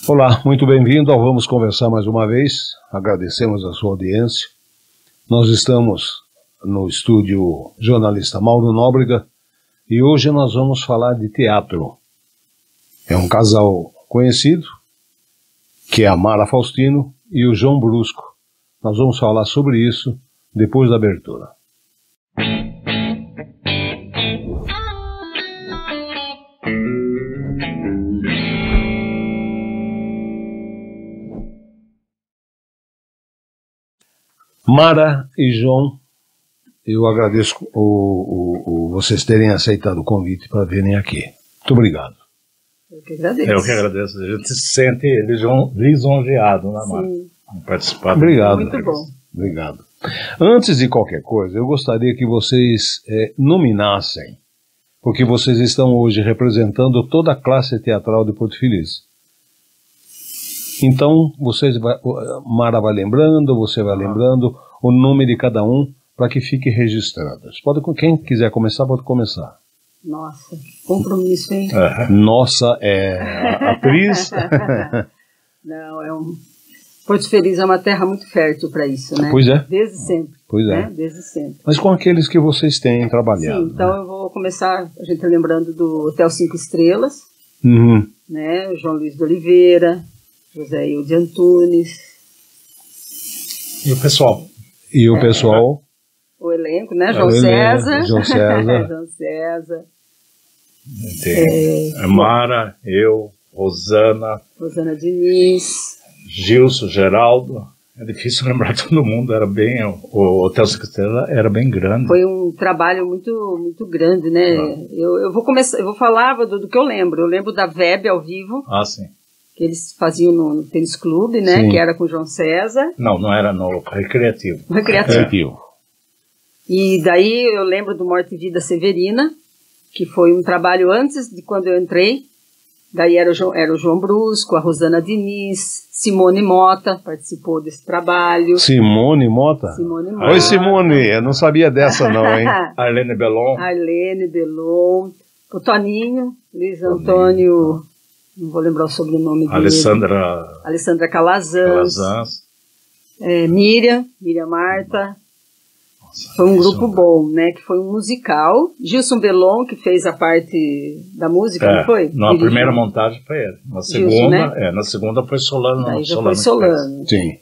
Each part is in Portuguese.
Olá, muito bem-vindo ao Vamos Conversar mais uma vez. Agradecemos a sua audiência. Nós estamos no estúdio jornalista Mauro Nóbrega e hoje nós vamos falar de teatro. É um casal conhecido, que é a Mara Faustino e o João Brusco. Nós vamos falar sobre isso depois da abertura. Mara e João, eu agradeço vocês terem aceitado o convite para virem aqui. Muito obrigado. Eu que agradeço. Eu que agradeço. A gente se sente lisonjeado, né, Mara? Sim. Em participar. Obrigado. Muito bom. Obrigado. Antes de qualquer coisa, eu gostaria que vocês nominassem, porque vocês estão hoje representando toda a classe teatral de Porto Feliz. Então, Mara vai lembrando, você vai lembrando o nome de cada um para que fique registrado. Quem quiser começar, pode começar. Nossa, compromisso, hein? Nossa, a atriz. Não, Porto Feliz é uma terra muito fértil para isso, né? Pois é. Desde sempre. Pois é. Né? Desde sempre. Mas com aqueles que vocês têm trabalhado. Sim, então eu vou começar, a gente lembrando do Hotel 5 Estrelas, Uhum. né? O João Luiz de Oliveira, José Hilde Antunes. E o pessoal? E o pessoal? O elenco, né? João César. João César. João César. Tem Mara, eu, Rosana Diniz. Gilson, Geraldo. É difícil lembrar todo mundo, o Hotel 5 Estrelas era bem grande. Foi um trabalho muito, muito grande, né? Eu vou falar do que eu lembro. Eu lembro da Web ao vivo. Ah, sim. Que eles faziam no Tênis Clube, né? Sim. Que era com o João César. Não era no Recreativo. No Recreativo. Recreativo. E daí eu lembro do Morte e Vida Severina, que foi um trabalho antes de quando eu entrei. Daí era o João Brusco, a Rosana Diniz, Simone Mota participou desse trabalho. Simone Mota? Simone Mota. Oi, Simone, eu não sabia dessa não, hein? Arlene Belon. Arlene Belon. O Toninho, Luiz Antônio, não vou lembrar o sobrenome dele. Alessandra Calazans. Miriam Marta. Foi um grupo bom, né? Que foi um musical. Gilson Belon, que fez a parte da música, não foi? Na primeira montagem foi ele. Na segunda, Gilson, né? Na segunda foi Solano. Daí já foi Solano. Sim.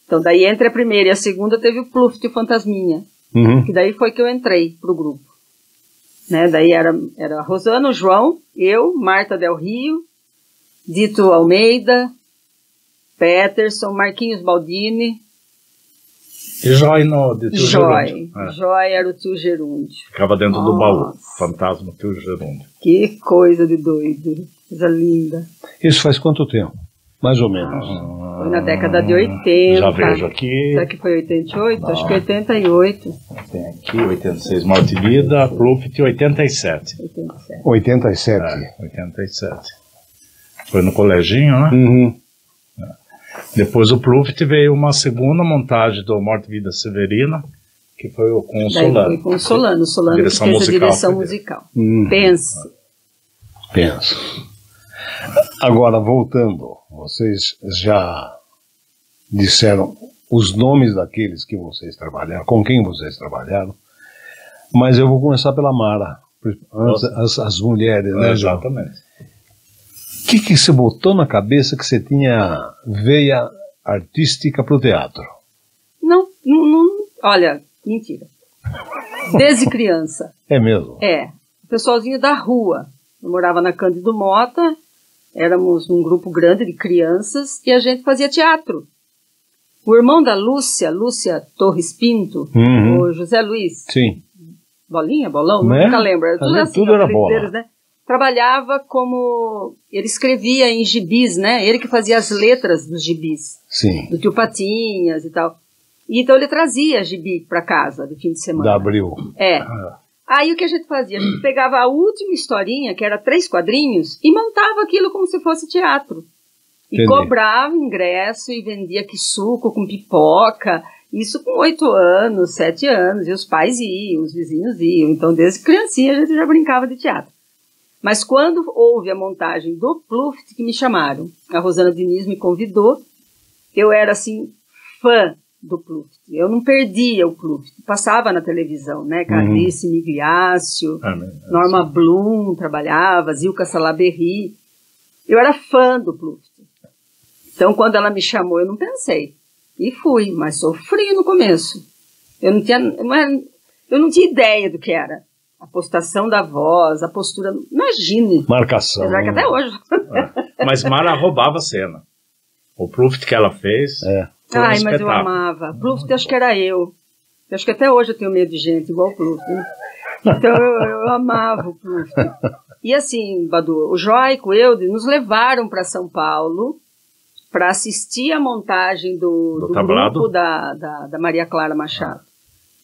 Então daí entre a primeira e a segunda teve o Pluft e o Fantasminha. Uhum. Que daí foi que eu entrei pro grupo. Né? Daí era a Rosana, o João, eu, Marta Del Rio, Dito Almeida, Peterson, Marquinhos Baldini. E Joy de Tio Gerúndio. Joy era o Tio Gerúndio. Ficava dentro do baú. Fantasma Tio Gerúndio. Que coisa de doido. Coisa linda. Isso faz quanto tempo? Mais ou menos. Foi na década de 80. Já vejo aqui. Será que foi 88? Não. Acho que 88. Tem aqui 86, Morte e Vida, Pluft 87. 87. 87. Foi no coleginho, né? Uhum. Depois o Pluft veio uma segunda montagem do Morte e Vida Severina, que foi com o Solano. Foi com o Solano. Solano que fez a direção musical. Pense. Agora, voltando, vocês já disseram os nomes daqueles que vocês trabalharam, com quem vocês trabalharam, mas eu vou começar pela Mara, as mulheres, né, João? Exatamente. O que você botou na cabeça que você tinha veia artística para o teatro? Não, olha, mentira. Desde criança. É mesmo? O pessoalzinho da rua. Eu morava na Cândido Mota, éramos um grupo grande de crianças e a gente fazia teatro. O irmão da Lúcia Torres Pinto, o José Luiz. Sim. Bolão? Nunca lembro. Era tudo assim, tudo era bola. Deles, né? Trabalhava como... Ele escrevia em gibis, né? Ele que fazia as letras dos gibis. Sim. Do Tio Patinhas e tal. E então ele trazia gibi para casa de fim de semana. Da Abril. Aí o que a gente fazia? A gente pegava a última historinha, que era 3 quadrinhos, e montava aquilo como se fosse teatro. E Entendi. Cobrava ingresso e vendia suco com pipoca. Isso com 8 anos, 7 anos. E os pais iam, os vizinhos iam. Então desde criancinha a gente já brincava de teatro. Mas quando houve a montagem do Pluft, que me chamaram, a Rosana Diniz me convidou, eu era assim, fã do Pluft. Eu não perdia o Pluft. Passava na televisão, né? Carlice Migliaccio, Norma Bloom trabalhava, Zilka Salaberry. Eu era fã do Pluft. Então, quando ela me chamou, eu não pensei. E fui, mas sofri no começo. Eu não tinha ideia do que era. A postação da voz, a postura, imagine. Marcação. Apesar que até hoje. Mas Mara roubava a cena. O Pluft que ela fez. Ai, mas eu amava. Pluft, acho que era eu. Acho que até hoje eu tenho medo de gente igual o Pluft. Né? Então eu amava o Pluft. E assim, Badu, o Joico e o Eudes nos levaram para São Paulo para assistir a montagem do grupo da Maria Clara Machado.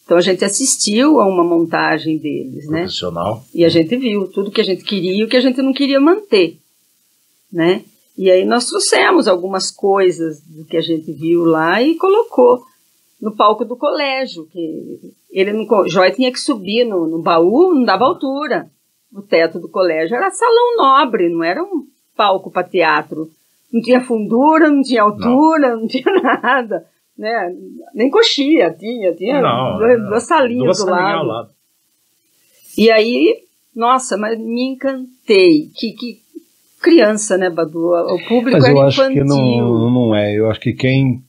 Então a gente assistiu a uma montagem deles, né? Profissional. E a gente viu tudo que a gente queria e o que a gente não queria manter, né? E aí nós trouxemos algumas coisas do que a gente viu lá e colocou no palco do colégio, que o Joy tinha que subir no baú, não dava altura. O teto do colégio era salão nobre, não era um palco para teatro. Não tinha fundura, não tinha altura, não tinha nada. Né? Nem coxia tinha duas salinhas do lado. Ao lado. E aí, nossa, mas me encantei. Que criança, né, Badu? O público mas era eu infantil. Acho que não é. Eu acho que quem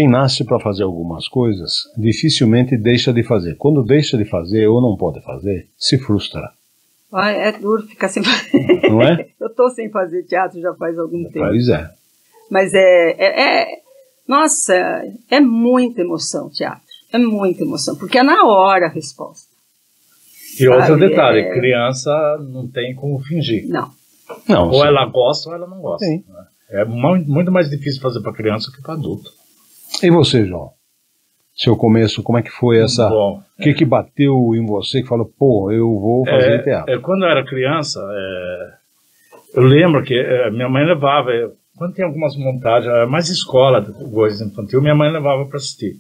nasce para fazer algumas coisas dificilmente deixa de fazer. Quando deixa de fazer ou não pode fazer, se frustra. É duro ficar sem fazer. Não é? Eu estou sem fazer teatro já faz algum tempo. Pois é. Mas nossa, é muita emoção teatro. É muita emoção, porque é na hora a resposta. E outro detalhe, criança não tem como fingir. Não. Ou ela gosta ou ela não gosta. Sim. É muito mais difícil fazer para criança que para adulto. E você, João? Seu começo, como é que foi essa... O que bateu em você que falou, pô, eu vou fazer teatro? Quando eu era criança, eu lembro que minha mãe levava... Quando tem algumas montagens, mais escola de coisa infantil, minha mãe levava para assistir.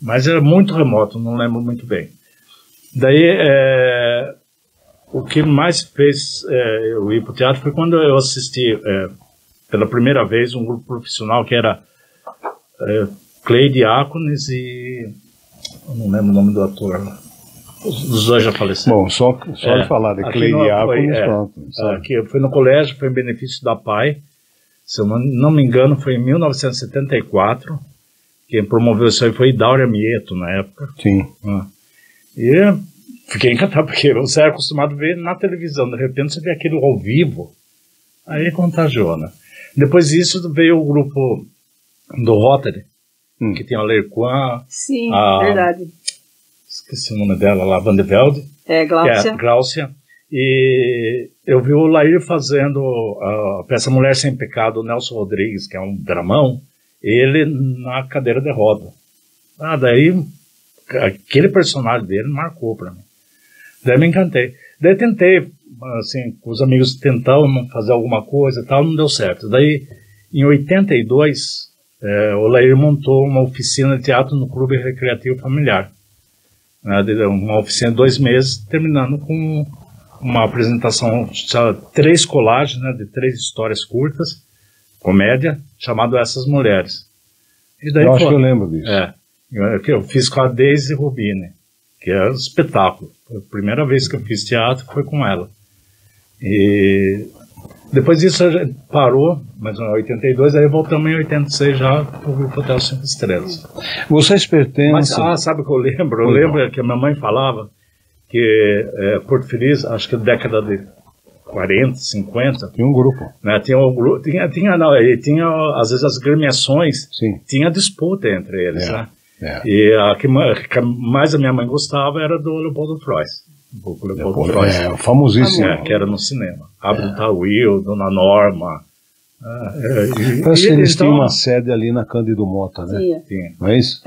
Mas era muito remoto, não lembro muito bem. Daí, o que mais fez eu ir para o teatro foi quando eu assisti pela primeira vez um grupo profissional que era Clay Diáconis e... eu não lembro o nome do ator. Os dois já faleceram. Bom, só de falar de Clay Diáconis, pronto. Aqui foi no colégio, foi em benefício da PAI. Se eu não me engano, foi em 1974. Quem promoveu isso aí foi Dáurea Mieto, na época. Sim. E fiquei encantado, porque você é acostumado a ver na televisão. De repente você vê aquilo ao vivo. Aí contagiou, né? Depois disso veio o grupo do Rotary, que tem a Lerquan. Sim, verdade. Esqueci o nome dela lá, Van de Velde. Gláucia. Gláucia. E eu vi o Lair fazendo a peça Mulher Sem Pecado, o Nelson Rodrigues, que é um dramão, ele na cadeira de roda. Daí aquele personagem dele marcou pra mim. Daí me encantei. Daí tentei, assim, com os amigos tentamos fazer alguma coisa e tal, não deu certo. Daí, em 82, o Lair montou uma oficina de teatro no Clube Recreativo Familiar. Uma oficina de 2 meses, terminando com uma apresentação, 3 colagens, né, de 3 histórias curtas, comédia, chamado Essas Mulheres. E daí eu acho que eu lembro disso. Eu fiz com a Daisy Rubini, que é um espetáculo. A primeira vez que eu fiz teatro foi com ela. E depois disso a gente parou, mas em 82, aí voltamos em 86 já para o Hotel 5 Estrelas. Vocês pertencem... Mas, sabe o que eu lembro? Eu lembro que a minha mãe falava que Porto Feliz, acho que década de 40, 50... Tinha um grupo. Né, tinha às vezes as gremiações, tinha disputa entre eles, né? E a que mais a minha mãe gostava era do Leopoldo Frois. Famosíssimo. Que era no cinema. Abel Tawil, Dona Norma. Parece que eles tinham uma sede ali na Cândido Mota, né? Tinha. Não é isso?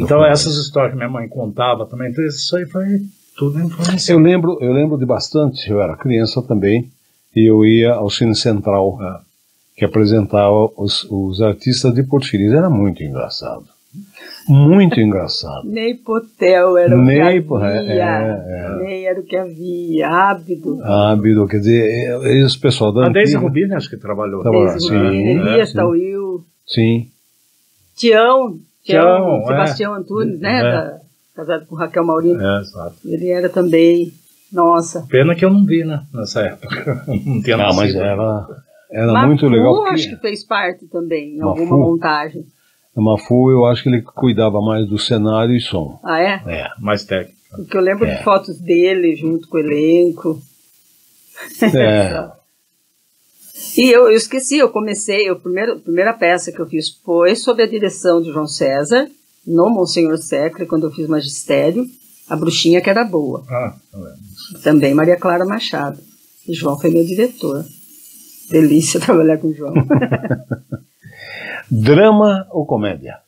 Então essas histórias que minha mãe contava também, então isso aí foi tudo influência. Eu lembro de bastante, eu era criança também, e eu ia ao Cine Central, que apresentava os artistas de Porto Feliz, era muito engraçado. Muito engraçado. Ney Potel era o Ney, que havia. Ney era o que havia. Ábido. Quer dizer, esse pessoal da A Daisy antiga- Rubini acho que trabalhou. Daisy sim, Rubini, Elias Tauil, Sim. Tião, Tião, Sebastião Antunes, né? Casado com Raquel Maurino. Exato. Ele era também. Nossa. Pena que eu não vi, né, nessa época. Não tinha Ah, mas nascido. era Mafu, muito legal. acho que fez parte também, em Mafu? alguma montagem. A Mafu, eu acho que ele cuidava mais do cenário e som. Ah, é? É, mais técnico. Porque eu lembro de fotos dele junto com o elenco. É. E eu esqueci, a primeira peça que eu fiz foi sob a direção de João César, no Monsenhor Secre, quando eu fiz magistério, A Bruxinha que Era Boa. Ah, não lembro. Também Maria Clara Machado. E João foi meu diretor. Delícia trabalhar com o João. Drama ou comédia?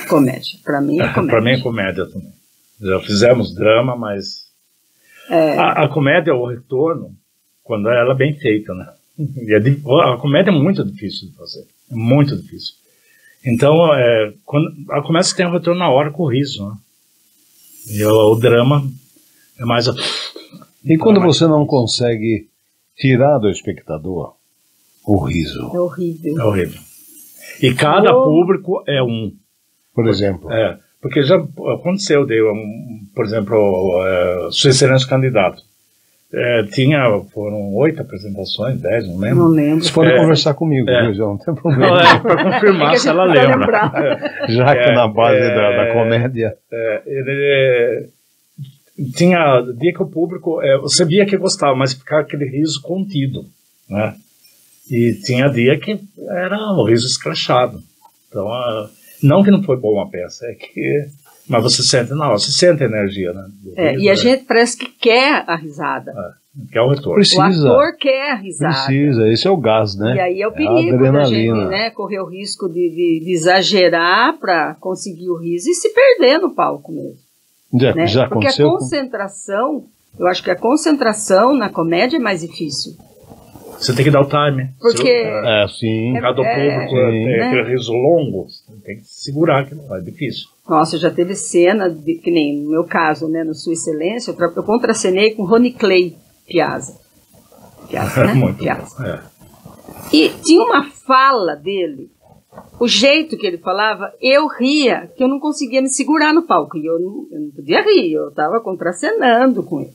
Comédia. Pra mim é comédia. Pra mim é comédia também. Já fizemos drama, mas a comédia é o retorno quando ela é bem feita, né? E a comédia é muito difícil de fazer. É muito difícil. Então, quando a comédia tem um retorno na hora com o riso, né? E o drama é mais... E quando você não consegue tirar do espectador o riso, É horrível. É horrível. E cada público é um. por exemplo, Porque já aconteceu, por exemplo, Sua Excelência Candidato. Foram 8 apresentações, 10, não lembro. Não lembro. você pode conversar comigo, viu, João? Não tem problema. Para confirmar se ela lembra. Já que na base da comédia. Tinha dia que o público, você via que gostava, mas ficava aquele riso contido, né? E tinha dia que era um riso escrachado. Então, não que não foi boa uma peça, mas você sente na hora, você sente a energia, né? E a gente parece que quer a risada. Quer o retorno. Precisa. O ator quer a risada. Precisa, esse é o gás, né? E aí é o a perigo da gente, adrenalina. né, correr o risco de exagerar para conseguir o riso e se perder no palco mesmo. Né? Já Porque aconteceu? a concentração, eu acho que a concentração na comédia é mais difícil. Você tem que dar o time. Porque Sim. Cada público tem aquele riso longo, você tem que segurar, que não é difícil. Nossa, já teve cena, que nem no meu caso, né, no Sua Excelência, eu contracenei com Rony Clay Piazza. Piazza, né? Muito Piazza. bom. E tinha uma fala dele, o jeito que ele falava, eu ria, que eu não conseguia me segurar no palco. E eu não podia rir, eu estava contracenando com ele.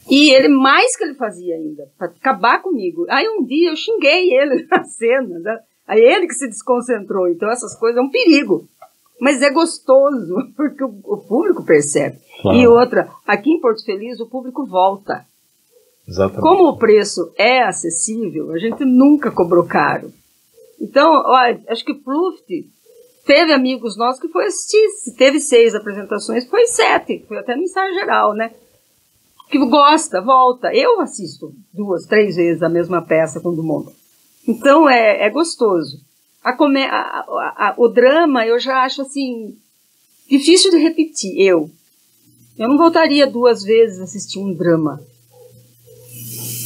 E ele, mais que ele fazia ainda, para acabar comigo. Aí um dia eu xinguei ele na cena, né? Aí ele que se desconcentrou. Então essas coisas é um perigo. Mas é gostoso, porque o público percebe. Claro. E outra, aqui em Porto Feliz o público volta. Exatamente. Como o preço é acessível, a gente nunca cobrou caro. Então, olha, acho que o Pluft teve amigos nossos que foi assistir. Se teve 6 apresentações, foi 7. Foi até no ensaio geral, né? Que gosta, volta. Eu assisto 2, 3 vezes a mesma peça quando monto. Então, é gostoso. O drama, eu já acho, assim, difícil de repetir. Eu não voltaria 2 vezes assistir um drama.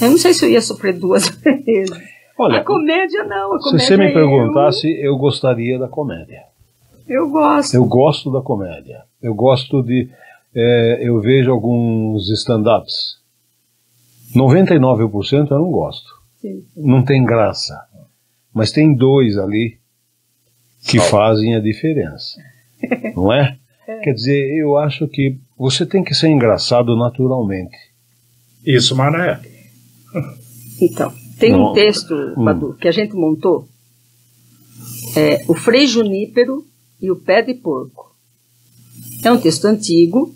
Eu não sei se eu ia sofrer 2 vezes. Olha, a comédia não. Se você me perguntasse, eu gostaria da comédia. Eu gosto. Eu gosto da comédia. Eu gosto de... eu vejo alguns stand-ups. 99% eu não gosto. Sim. Não tem graça. Mas tem 2 ali que fazem a diferença. Não é? Quer dizer, eu acho que você tem que ser engraçado naturalmente. Isso, mas não é. Então, tem um texto, Badu, que a gente montou. O Frei Junípero e o Pé de Porco. É um texto antigo,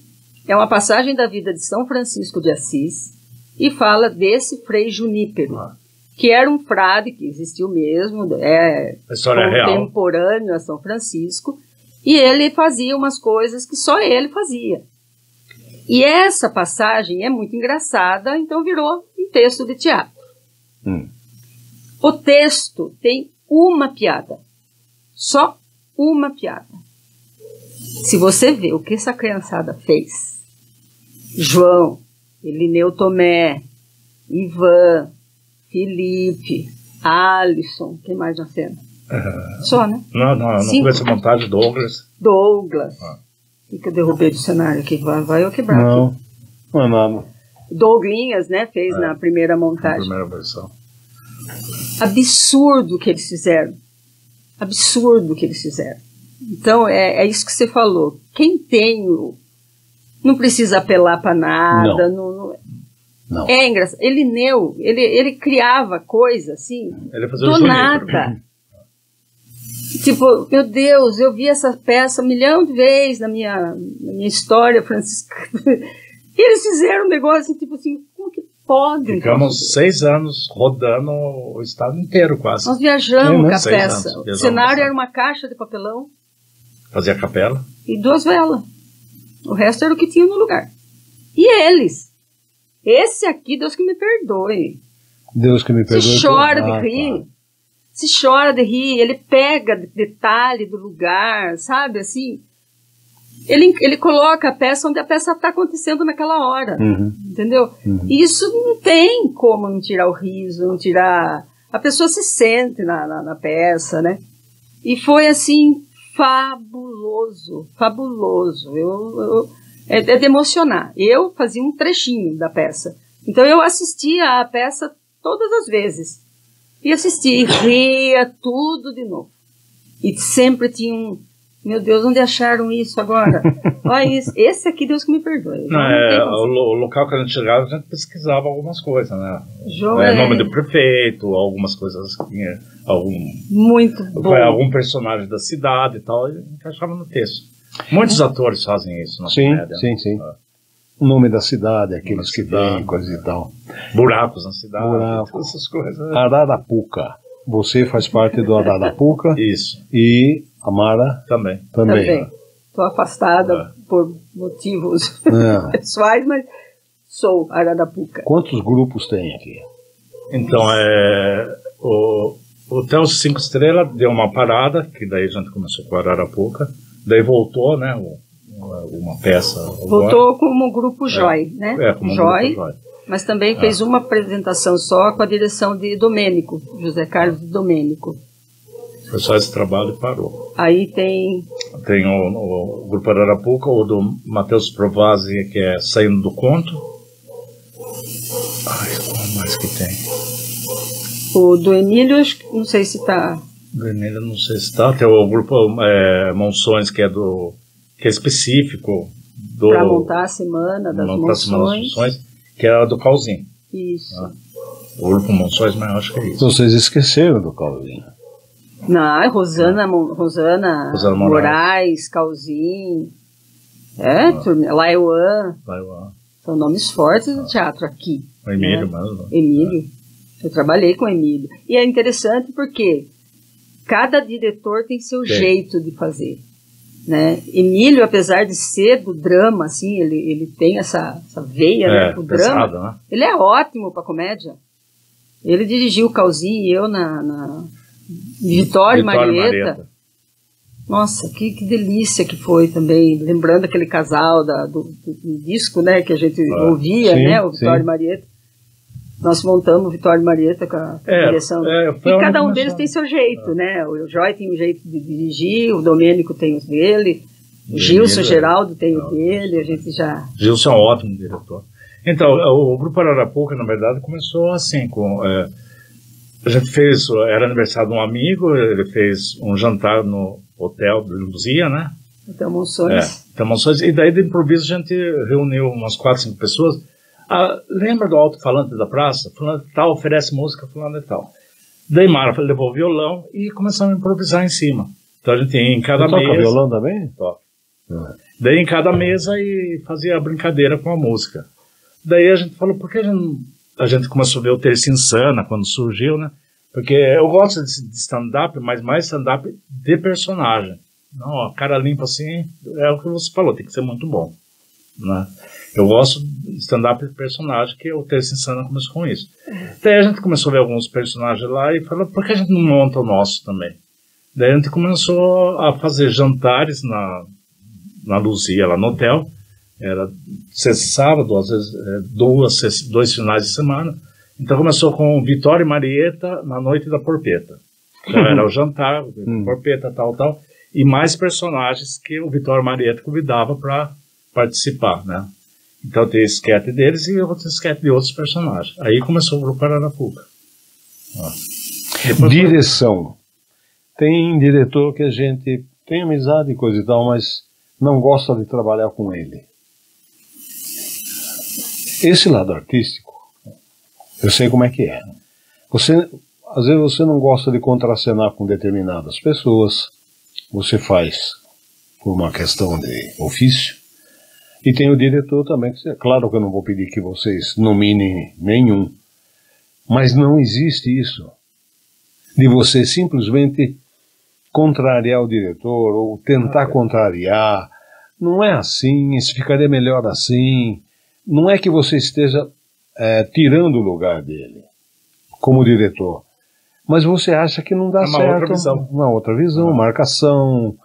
é uma passagem da vida de São Francisco de Assis e fala desse Frei Junípero, que era um frade que existiu mesmo, contemporâneo a São Francisco, e ele fazia umas coisas que só ele fazia. E essa passagem é muito engraçada, então virou um texto de teatro. O texto tem uma piada, só uma piada. Se você vê o que essa criançada fez, João, Elineu Tomé, Ivan, Felipe, Alisson, quem mais na cena? Só, né? Não 5. começa a montagem, Douglas. O que eu derrubei do cenário aqui? Vai eu quebrar Não, aqui. não é nada. Douglinhas, né? Fez na primeira montagem. Primeira versão. Absurdo o que eles fizeram. Absurdo o que eles fizeram. Então, é isso que você falou. Quem tem não precisa apelar para nada. Não. É engraçado. Ele criava coisa assim, Ele fazia do o nada. Tipo, meu Deus, eu vi essa peça 1 milhão de vezes na minha história franciscana. E eles fizeram um negócio tipo assim, como que pode? Ficamos 6 anos rodando o estado inteiro quase. Nós viajamos com a 6 peça. anos, O cenário era uma caixa de papelão Fazia capela. e 2 velas. O resto era o que tinha no lugar. E eles? Esse aqui, Deus que me perdoe. Deus que me perdoe. Se chora de rir. Se chora de rir. Ele pega detalhe do lugar, sabe? Assim, ele coloca a peça onde a peça está acontecendo naquela hora. Entendeu? E isso não tem como não tirar o riso, não tirar... A pessoa se sente na peça, né? E foi assim, fabuloso. Fabuloso. É de emocionar. Eu fazia um trechinho da peça. Então eu assistia a peça todas as vezes. E assistia e ria tudo de novo. E sempre tinha meu Deus, onde acharam isso agora? Olha isso. Esse aqui, Deus que me perdoe. O local que a gente chegava, a gente pesquisava algumas coisas, né? Nome do prefeito, algumas coisas, muito bom. Algum personagem da cidade e tal, e encaixava no texto. Muitos atores fazem isso na comédia. Sim. O nome da cidade, aqueles que vêm, coisa e tal. Buracos na cidade, todas essas coisas. Ararapuca. Você faz parte do Ararapuca. Isso. E a Mara também. Estou afastada por motivos pessoais, mas sou Ararapuca. Quantos grupos tem aqui? Então, o Hotel 5 Estrelas deu uma parada, que daí a gente começou com Ararapuca, daí voltou, né, uma peça. Voltou como grupo Joy, né? Como Joy, grupo Joy. Mas também fez uma apresentação só com a direção de Domênico, José Carlos de Domênico. Foi só esse trabalho e parou. Aí tem o grupo Ararapuca, o do Matheus Provazzi, que é Saindo do Conto. Qual mais que tem? O do Emílio, não sei se está... Do Emílio, não sei se está. Tem o grupo Monções, que é específico. Para montar a Semana das Monções. Que era do Calzinho. Isso. O grupo Monções, mas eu acho que é isso. Vocês esqueceram do Calzinho. Não, Rosana Moraes, Calzinho, Laiuan. São nomes fortes do teatro aqui. O Emílio mesmo. Emílio. Eu trabalhei com o Emílio. E é interessante porque cada diretor tem seu jeito de fazer. Né? Emílio, apesar de ser do drama, assim, ele tem essa veia, né, pro pesado, drama. Né? Ele é ótimo para comédia. Ele dirigiu o Calzinho e eu na Vitória e Marieta. Nossa, que delícia que foi também. Lembrando aquele casal do disco, né, que a gente ouvia, né, o Vitória e Marieta. Nós montamos Vitória e Marieta com a direção. E cada um deles tem seu jeito, né? O Joy tem um jeito de dirigir, o Domênico tem os dele, o Gilson Geraldo tem o dele, a gente já... Gilson é um ótimo diretor. Então, o Grupo Ararapuca, na verdade, começou assim, a gente fez, era aniversário de um amigo, ele fez um jantar no Hotel de Luzia, né? Hotel Monções. E daí, de improviso, a gente reuniu umas 4, 5 pessoas. Lembra do alto-falante da praça? Fulano de tal oferece música, fulano de tal. Daí Mara levou o violão e começamos a improvisar em cima. Então a gente ia em cada mesa. Toca violão também? Toca. Daí em cada mesa e fazia a brincadeira com a música. Daí a gente falou, por que a gente começou a ver o Terça Insana quando surgiu, né? Porque eu gosto de stand-up, mas mais stand-up de personagem. Não, a cara limpa assim, é o que você falou, tem que ser muito bom, né? Eu gosto de stand-up de personagem, que o Terça Insana começou com isso. Daí a gente começou a ver alguns personagens lá e falou, por que a gente não monta o nosso também? Daí a gente começou a fazer jantares na Luzia, lá no hotel. Era sábado, às vezes 2 finais de semana. Então começou com Vitória e Marieta na Noite da Porpeta. Então era o jantar, o porpeta, tal, e mais personagens que o Vitório Marieta convidava para participar, né? Então tem esquete deles e outro esquete de outros personagens. Aí começou o Grupo Ararapuca. Direção. Tem diretor que a gente tem amizade e coisa e tal, mas não gosta de trabalhar com ele. Esse lado artístico, eu sei como é que é. Às vezes você não gosta de contracenar com determinadas pessoas, você faz por uma questão de ofício, e tem o diretor também, que, claro que eu não vou pedir que vocês nominem nenhum, mas não existe isso, de você simplesmente contrariar o diretor, ou tentar contrariar. Não é assim, isso ficaria melhor assim. Não é que você esteja tirando o lugar dele, como diretor, mas você acha que não dá certo. Outra visão. Uma outra visão, marcação,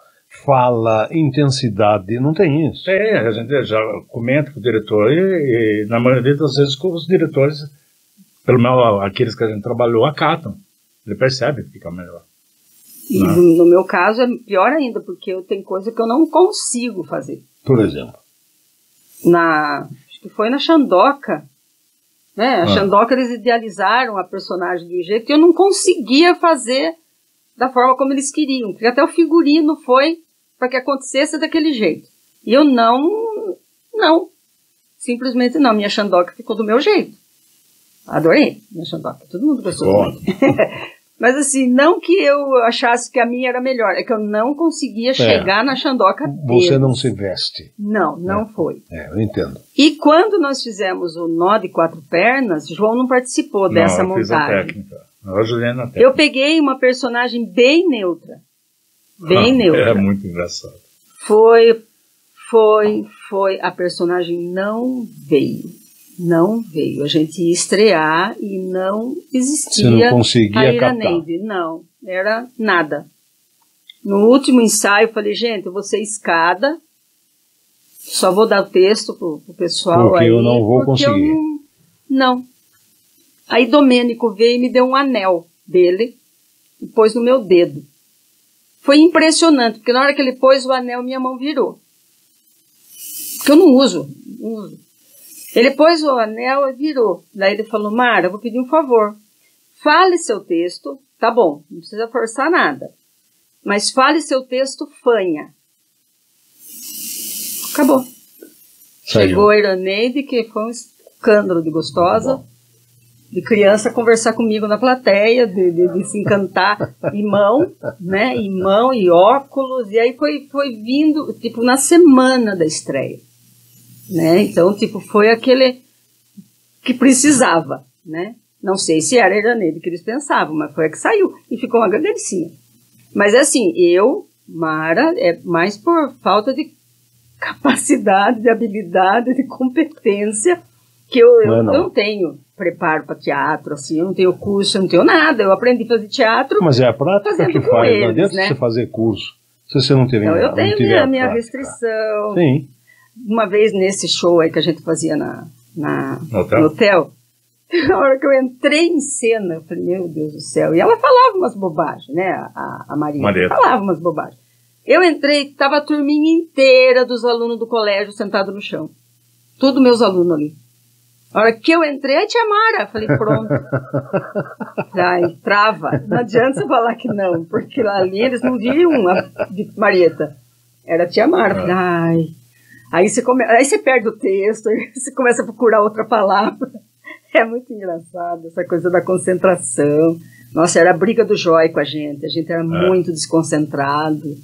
fala, intensidade, não tem isso. Tem, a gente já comenta com o diretor e na maioria das vezes com os diretores, pelo menos aqueles que a gente trabalhou, acatam. Ele percebe que fica melhor. E no meu caso é pior ainda, porque eu tenho coisa que eu não consigo fazer. Por exemplo? Acho que foi na Xandoca, né? A Xandoca, eles idealizaram a personagem de um jeito que eu não conseguia fazer da forma como eles queriam, porque até o figurino foi para que acontecesse daquele jeito. E eu simplesmente não, minha Xandoca ficou do meu jeito. Adorei minha Xandoca, todo mundo gostou. Mas assim, não que eu achasse que a minha era melhor, é que eu não conseguia chegar na Xandoca deles. Você não se veste. Não foi. Eu entendo. E quando nós fizemos o Nó de Quatro Pernas, João não participou dessa montagem. Fiz a técnica. Eu ajudei na técnica. Eu peguei uma personagem bem neutra. Bem neutra. É muito engraçado. A personagem não veio. Não veio. A gente ia estrear e não existia. Você não conseguia a Iraneide. Não, era nada. No último ensaio eu falei, gente, eu vou ser escada, só vou dar o texto pro pessoal porque aí. Eu não vou conseguir. Não. Aí Domênico veio e me deu um anel dele e pôs no meu dedo. Foi impressionante, porque na hora que ele pôs o anel, minha mão virou. Porque eu não uso. Ele pôs o anel e virou. Daí ele falou, Mara, eu vou pedir um favor. Fale seu texto, tá bom, não precisa forçar nada. Mas fale seu texto fanha. Acabou. Saiu. Chegou a Iraneide, que foi um escândalo de gostosa, de criança conversar comigo na plateia, de se encantar, e mão, né, e mão, e óculos, e aí foi vindo, tipo, na semana da estreia. Né? Então, tipo, foi aquele que precisava, né? Não sei se era a Iraneide que eles pensavam, mas foi a que saiu e ficou uma grandelicinha. Mas assim, Mara, é mais por falta de capacidade, de habilidade, de competência, que eu não tenho preparo para teatro, assim, eu não tenho curso, eu não tenho nada, eu aprendi a fazer teatro. Mas é a prática que faz, eles, não adianta, né? Você fazer curso, se você não tiver. Então, eu tenho minha restrição. Sim. Uma vez nesse show aí que a gente fazia no hotel, na hora que eu entrei em cena, eu falei, meu Deus do céu. E ela falava umas bobagens, né? A Maria falava umas bobagens. Eu entrei, estava a turminha inteira dos alunos do colégio sentados no chão. Todos meus alunos ali. A hora que eu entrei, a tia Mara, falei, pronto. Ai, trava. Não adianta você falar que não, porque lá ali eles não viam a de Marieta. Era a tia Mara. Falei, ai. Aí você perde o texto, aí você começa a procurar outra palavra. É muito engraçado, essa coisa da concentração. Nossa, era a briga do Jói com a gente era muito desconcentrado.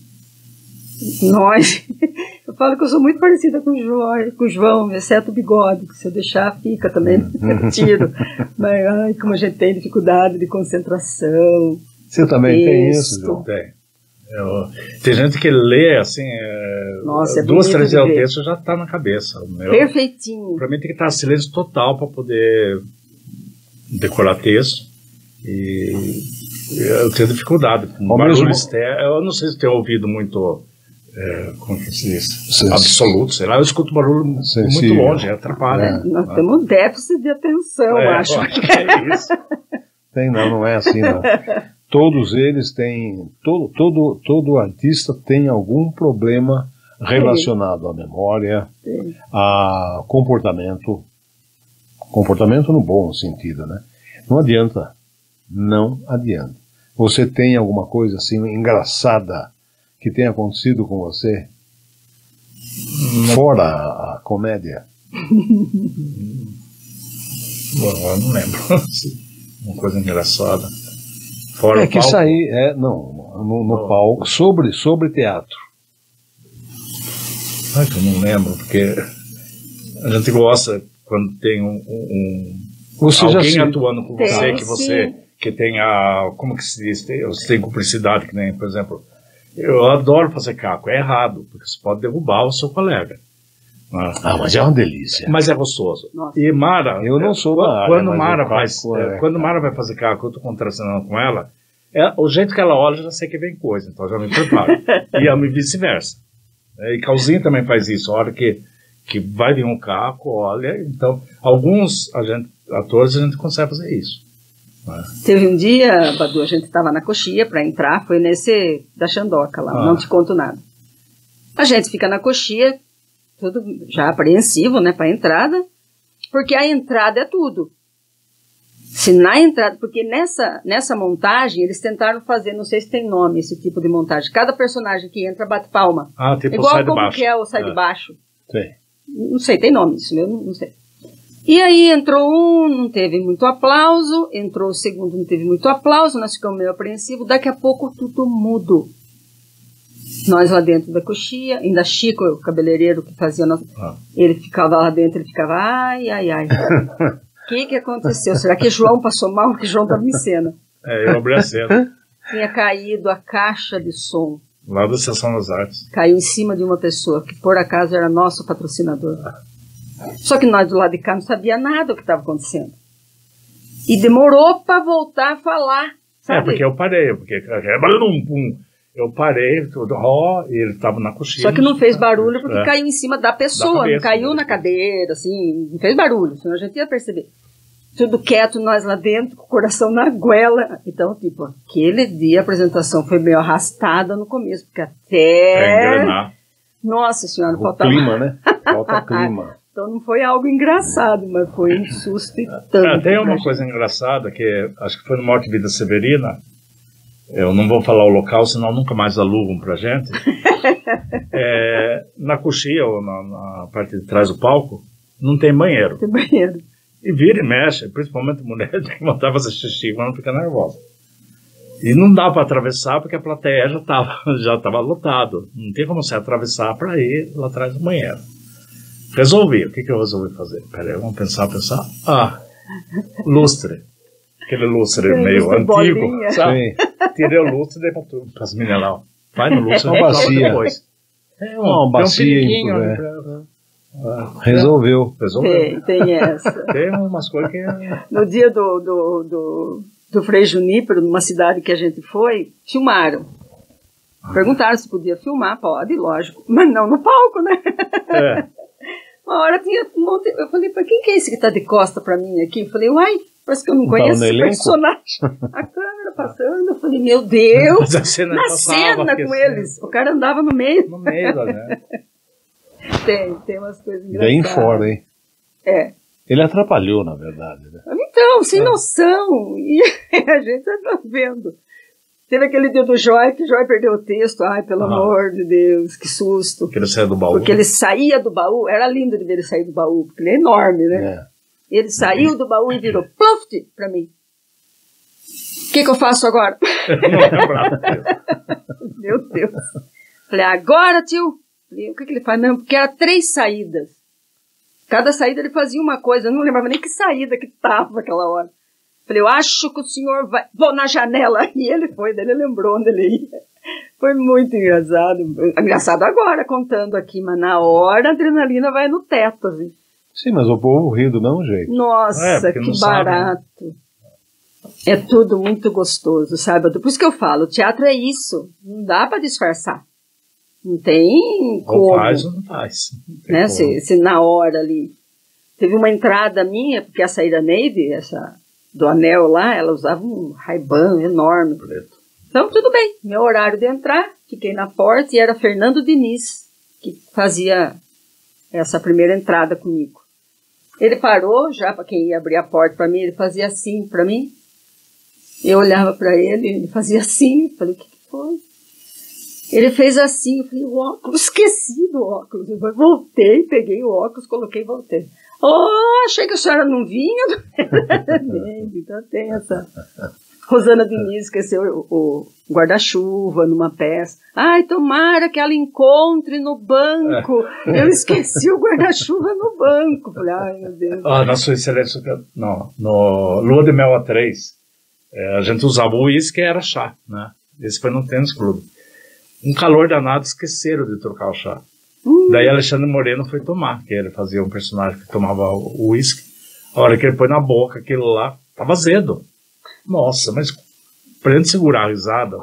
Eu falo que eu sou muito parecida com o João, exceto o bigode, que se eu deixar fica também, tiro. Mas, ai, como a gente tem dificuldade de concentração. Você também tem isso, João? Tem. Tem gente que lê assim, nossa, 2, 3 dias o texto já está na cabeça. Perfeitinho. Para mim tem que estar silêncio total para poder decorar texto. E eu tenho dificuldade com barulho externo. Eu não sei se tenho ouvido muito, como que se diz? Absoluto, sei lá. Eu escuto barulho muito longe, atrapalha. Nós temos déficit de atenção, acho. É isso. Não é assim não. Todos eles têm, todo artista tem algum problema relacionado à memória, a comportamento no bom sentido, né? Não adianta. Você tem alguma coisa assim engraçada que tenha acontecido com você? Fora a comédia? Bom, eu não lembro. Uma coisa engraçada. Fora que sair, no palco, sobre teatro. Que eu não lembro, porque a gente gosta quando tem alguém atuando com você, que tem como que se diz, você tem cumplicidade, que nem, por exemplo, eu adoro fazer caco, é errado, porque você pode derrubar o seu colega. Mas é uma delícia. Mas é gostoso. Nossa. E Mara, eu não sou da área, quando Mara vai fazer caco, eu estou contracenando com ela, o jeito que ela olha, eu já sei que vem coisa, então eu já me preparo. E vice-versa. E Calzinho também faz isso, a hora que vai vir um caco, olha, então, alguns atores a gente consegue fazer isso. Teve um dia, Badu, a gente estava na coxia para entrar, foi nesse da Xandoca lá, não te conto nada. A gente fica na coxia, tudo já apreensivo, né, para a entrada, porque a entrada é tudo. Se na entrada, porque nessa montagem eles tentaram fazer, não sei se tem nome esse tipo de montagem, cada personagem que entra bate palma. Tipo igual sai de como baixo. Que é o sai de baixo. Sim. Não sei, tem nome isso, eu não sei. E aí entrou um, não teve muito aplauso, entrou o segundo, não teve muito aplauso, nós ficamos meio apreensivos, daqui a pouco tudo mudo. Nós lá dentro da coxia, ainda Chico, o cabeleireiro que fazia, ele ficava lá dentro, ele ficava, ai. O que aconteceu? Será que João passou mal? Porque João estava em cena. Eu abri a cena. Tinha caído a caixa de som. Lá da Sessão das Artes. Caiu em cima de uma pessoa, que por acaso era nosso patrocinador. Só que nós do lado de cá não sabia nada do que estava acontecendo. E demorou para voltar a falar. Sabe? Porque eu parei, eu parei, e ele estava na coxinha. Só que não fez barulho porque caiu em cima da pessoa, não caiu na cadeira, assim, não fez barulho, senão a gente ia perceber. Tudo quieto, nós lá dentro, com o coração na goela. Então, tipo, aquele dia a apresentação foi meio arrastada no começo, porque até... Nossa senhora, não faltava... clima, né? Falta clima. Então não foi algo engraçado, mas foi um susto e tanto. Tem uma coisa engraçada, que acho que foi no Morte e Vida Severina. Eu não vou falar o local, senão nunca mais alugam pra gente. Na coxia, ou na parte de trás do palco, não tem banheiro. Tem banheiro. E vira e mexe, principalmente mulher, tem que mandar fazer xixi quando fica nervosa. E não dá para atravessar, porque a plateia já estava lotado. Não tem como você atravessar para ir lá atrás do banheiro. Resolvi. O que eu resolvi fazer? Peraí, vamos pensar. Lustre. Aquele lustre meio antigo, bolinha. sabe? Tirei o lustre e dei para as meninas lá. Vai no lustre, uma bacia. Depois. Uma bacia. Resolveu. Tem essa. Tem umas coisas que... No dia do Frei Junípero, numa cidade que a gente foi, filmaram. Perguntaram se podia filmar, pode, lógico. Mas não no palco, né? Uma hora tinha um monte... Eu falei, para quem que é esse que está de costa para mim aqui? Eu falei, uai, parece que eu não conheço esse personagem. A câmera passando, eu falei, meu Deus, na cena com eles. O cara andava no meio. No meio, né? Tem umas coisas engraçadas. Bem fora, hein? Ele atrapalhou, na verdade, né? Então, sem noção. E a gente tá vendo. Teve aquele dia do Joy, que o Joy perdeu o texto. Ai, pelo amor de Deus, que susto. Porque ele saía do baú. Porque ele saía do baú, era lindo de ver ele sair do baú, porque ele é enorme, né? Ele saiu do baú e virou pluft pra mim. O que eu faço agora? Não lembrava. Meu Deus. Falei, agora, tio. Falei, o que ele faz? Não, porque era 3 saídas. Cada saída ele fazia uma coisa. Eu não lembrava nem que saída que tava aquela hora. Falei, eu acho que o senhor vai... Vou na janela. E ele foi, daí ele lembrou onde ele ia. Foi muito engraçado. Engraçado agora, contando aqui, mas na hora a adrenalina vai no teto, assim. Sim, mas o povo riu do mesmo jeito. Nossa, que barato. Sabe, né? É tudo muito gostoso, sabe? Por isso que eu falo, o teatro é isso. Não dá para disfarçar. Não tem como. Ou faz ou não faz. Né? Se na hora ali... Teve uma entrada minha, porque a saída Navy, do anel lá, ela usava um Ray-Ban enorme. Preto. Então, tudo bem. Meu horário de entrar, fiquei na porta e era Fernando Diniz que fazia essa primeira entrada comigo. Ele parou, já para quem ia abrir a porta para mim, ele fazia assim para mim. Eu olhava para ele, ele fazia assim. Falei, o que foi? Ele fez assim, eu falei, o óculos, esqueci do óculos. Eu voltei, peguei o óculos, coloquei e voltei. Oh, achei que a senhora não vinha. Então tem essa. Rosana Diniz esqueceu o guarda-chuva numa peça. Ai, tomara que ela encontre no banco. Eu esqueci o guarda-chuva no banco. Falei, ai, meu Deus. Na Sua Excelência, não, no Lua de Mel A3, a gente usava o uísque e era chá, né? Esse foi no Tênis Clube. Um calor danado, esqueceram de trocar o chá. Daí Alexandre Moreno foi tomar, que ele fazia um personagem que tomava o uísque. A hora que ele põe na boca, aquilo lá, tava azedo. Nossa, mas pra gente segurar a risada...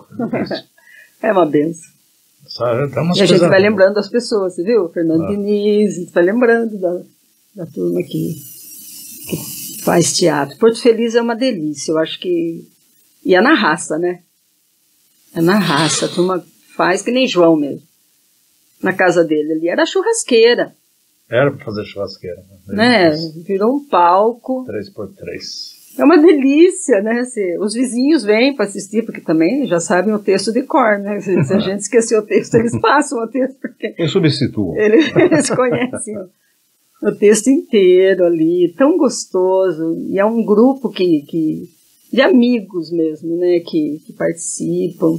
É uma benção. E a gente vai lembrando das pessoas, você viu? Fernando Diniz, a gente vai lembrando da turma que faz teatro. Porto Feliz é uma delícia, eu acho que... E é na raça, né? É na raça, a turma faz que nem João mesmo. Na casa dele ali era churrasqueira. Era pra fazer churrasqueira. Né? Virou um palco. 3x3. É uma delícia, né? Os vizinhos vêm para assistir, porque também já sabem o texto de cor, né? Se a gente esqueceu o texto, eles passam o texto, porque... Eu substituo. Eles conhecem o texto inteiro ali, tão gostoso. E é um grupo de amigos mesmo, né? Que participam.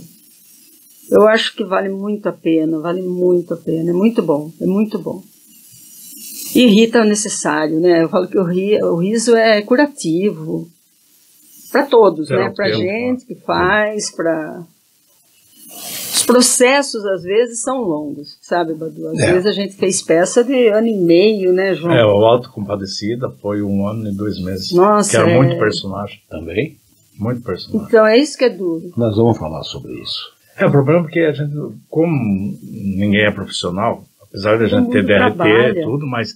Eu acho que vale muito a pena, é muito bom, é muito bom. E rir é necessário, né? Eu falo que o riso é curativo para todos, né? Para gente que faz, para... Os processos, às vezes, são longos, sabe, Badu? Às vezes a gente fez peça de 1 ano e meio, né, João? O Autocompadecida foi 1 ano e 2 meses. Nossa, que era muito personagem também. Muito personagem. Então, é isso que é duro. Nós vamos falar sobre isso. O problema é que a gente, como ninguém é profissional, apesar de a gente ter DRT e tudo, mas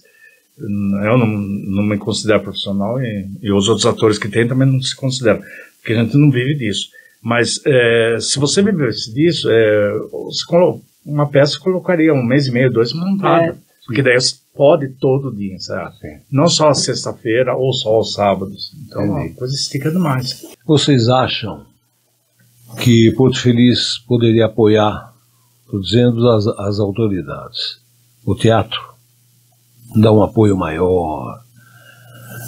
eu não me considero profissional e os outros atores que tem também não se consideram, porque a gente não vive disso. Mas se você vivesse disso, uma peça colocaria 1 mês e meio, 2 montada, porque daí você pode todo dia, sabe? Não só a sexta-feira ou só aos sábados. Então a coisa estica demais. Vocês acham que Porto Feliz poderia apoiar, estou dizendo as autoridades, o teatro, dar um apoio maior?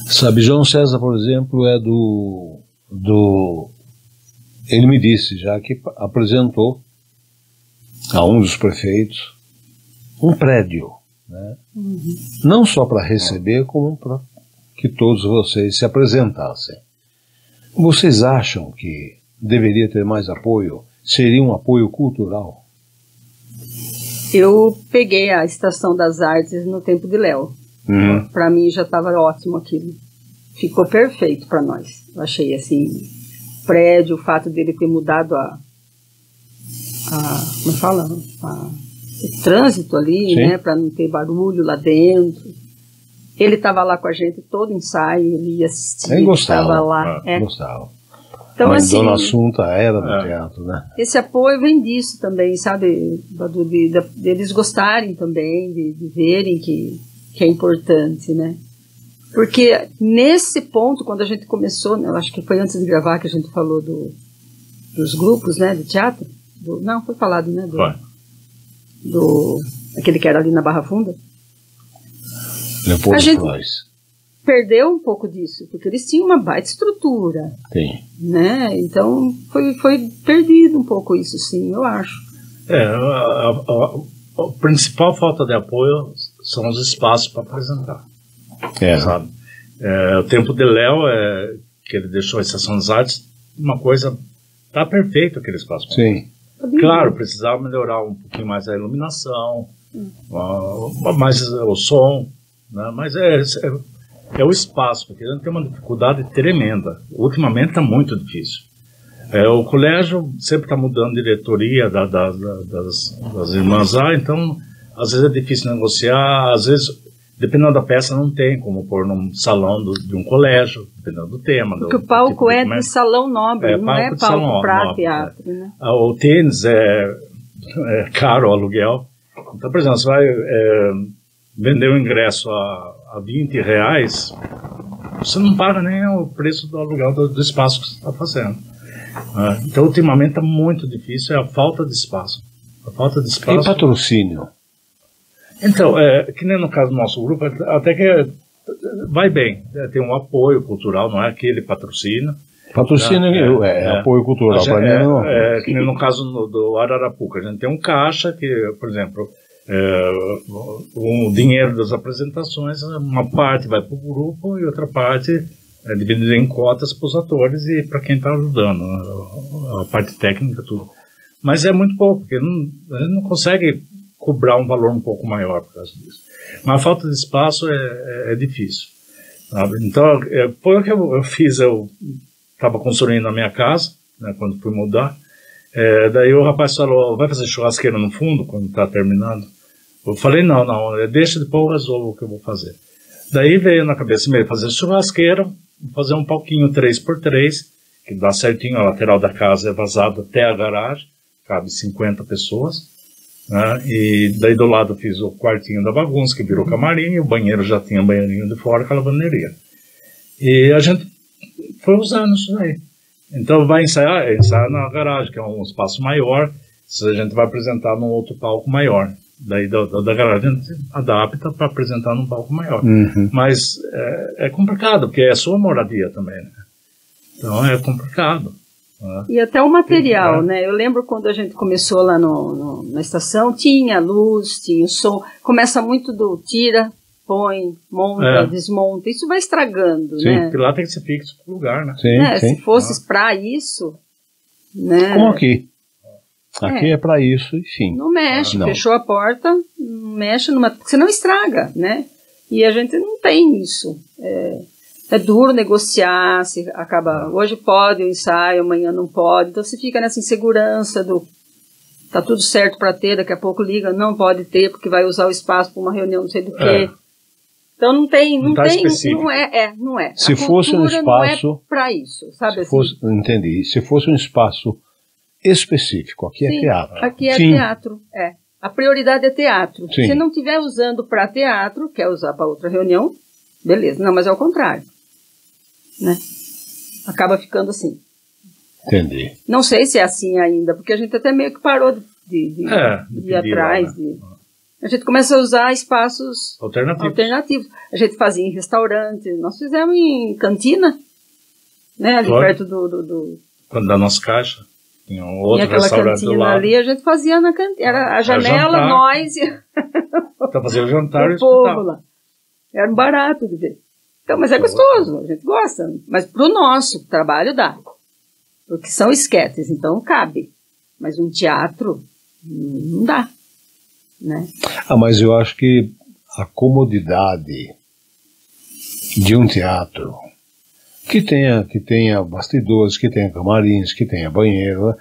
Sabe, João César, por exemplo, é ele me disse já que apresentou a um dos prefeitos um prédio, né? Não só para receber, como para que todos vocês se apresentassem. Vocês acham que deveria ter mais apoio? Seria um apoio cultural? Eu peguei a Estação das Artes no tempo de Léo. Para mim já estava ótimo aquilo. Ficou perfeito para nós. Eu achei assim, prédio, o fato dele ter mudado como fala? O trânsito ali, né, para não ter barulho lá dentro. Ele estava lá com a gente todo ensaio, ele ia assistir, estava lá. Gostava. Então, mas assim, Dona Assunta era do teatro, né? Esse apoio vem disso também, sabe, Badu, deles gostarem também, de verem que é importante, né? Porque nesse ponto, quando a gente começou, eu acho que foi antes de gravar que a gente falou dos grupos, né, de teatro. Não, foi falado, né? Aquele que era ali na Barra Funda. Leopoldo a gente Flores. Perdeu um pouco disso, porque eles tinham uma baita estrutura. Sim. Né? Então foi perdido um pouco isso, sim, eu acho. A principal falta de apoio são os espaços para apresentar. Sabe? O tempo de Léo, que ele deixou a Estação das Artes, uma coisa, tá perfeito aquele espaço. Sim. Claro, precisava melhorar um pouquinho mais a iluminação, mais o som, né? Mas é o espaço, porque a gente tem uma dificuldade tremenda. Ultimamente está muito difícil. O colégio sempre está mudando diretoria das irmãs lá, então às vezes é difícil negociar, às vezes Dependendo da peça, não tem como pôr num salão de um colégio, dependendo do tema. Porque o palco tipo de salão nobre, não é palco para teatro. Né? O tênis é caro o aluguel. Então, por exemplo, você vai vender o ingresso a R$20, você não paga nem o preço do aluguel do espaço que você está fazendo. Então, ultimamente está muito difícil, é a falta de espaço. A falta de espaço. E patrocínio? Então, que nem no caso do nosso grupo, até que vai bem, tem um apoio cultural, não é aquele patrocínio. Patrocínio é apoio cultural, para mim não. Que nem no caso do Ararapuca, a gente tem um caixa que, por exemplo, o dinheiro das apresentações, uma parte vai para o grupo e outra parte é dividida em cotas para os atores e para quem está ajudando, a parte técnica, tudo. Mas é muito pouco, porque a gente não consegue cobrar um valor um pouco maior por causa disso. Mas a falta de espaço é difícil. Sabe? Então, foi o que eu fiz. Eu estava construindo a minha casa, né, quando fui mudar. Daí o rapaz falou, vai fazer churrasqueira no fundo, quando está terminando? Eu falei, não, deixa, depois eu resolvo o que eu vou fazer. Daí veio na cabeça meio fazer churrasqueira, fazer um palquinho 3x3, que dá certinho, a lateral da casa é vazada até a garagem, cabe 50 pessoas. Né? E daí do lado eu fiz o quartinho da bagunça, que virou camarim, e o banheiro já tinha banheirinho de fora com a lavanderia. E a gente foi usando isso aí. Então vai ensaiar na garagem, que é um espaço maior, se a gente vai apresentar num outro palco maior. Daí da garagem a gente adapta para apresentar num palco maior. Uhum. Mas é complicado, porque é sua moradia também, né? Então é complicado. E até o material, né? Eu lembro quando a gente começou lá na estação, tinha luz, tinha som. Começa muito do tira, põe, monta, desmonta. Isso vai estragando, sim, né? Porque lá tem que ser fixo pro lugar, né? Sim. Se fosse para isso, né? Como aqui. Aqui é para isso, enfim. Não mexe, fechou a porta, não mexe, você não estraga, né? E a gente não tem isso. É duro negociar, se acaba, hoje pode o ensaio, amanhã não pode, então você fica nessa insegurança tá tudo certo para ter, daqui a pouco liga, não pode ter, porque vai usar o espaço para uma reunião, não sei do quê. Então não tem, não é. Se fosse um espaço, não é para isso, sabe assim? Entendi. Se fosse um espaço específico, aqui é teatro. Aqui é teatro, A prioridade é teatro. Sim. Se não estiver usando para teatro, quer usar para outra reunião, beleza. Não, mas é o contrário. Né? Acaba ficando assim. Entendi. Não sei se é assim ainda, porque a gente até meio que parou de ir atrás. Né? A gente começa a usar espaços alternativos. A gente fazia em restaurante, nós fizemos em cantina, né? Ali perto do Quando da nossa caixa. Tinha um outro restaurante do lado. Ali, a gente fazia na cantina. Era a janela, nós e então fazia o jantar e o povo lá. Era um barato de ver. Então, mas é gostoso, a gente gosta. Mas pro nosso trabalho dá. Porque são esquetes, então cabe. Mas um teatro não dá. Né? Mas eu acho que a comodidade de um teatro que tenha bastidores, que tenha camarins, que tenha banheiro,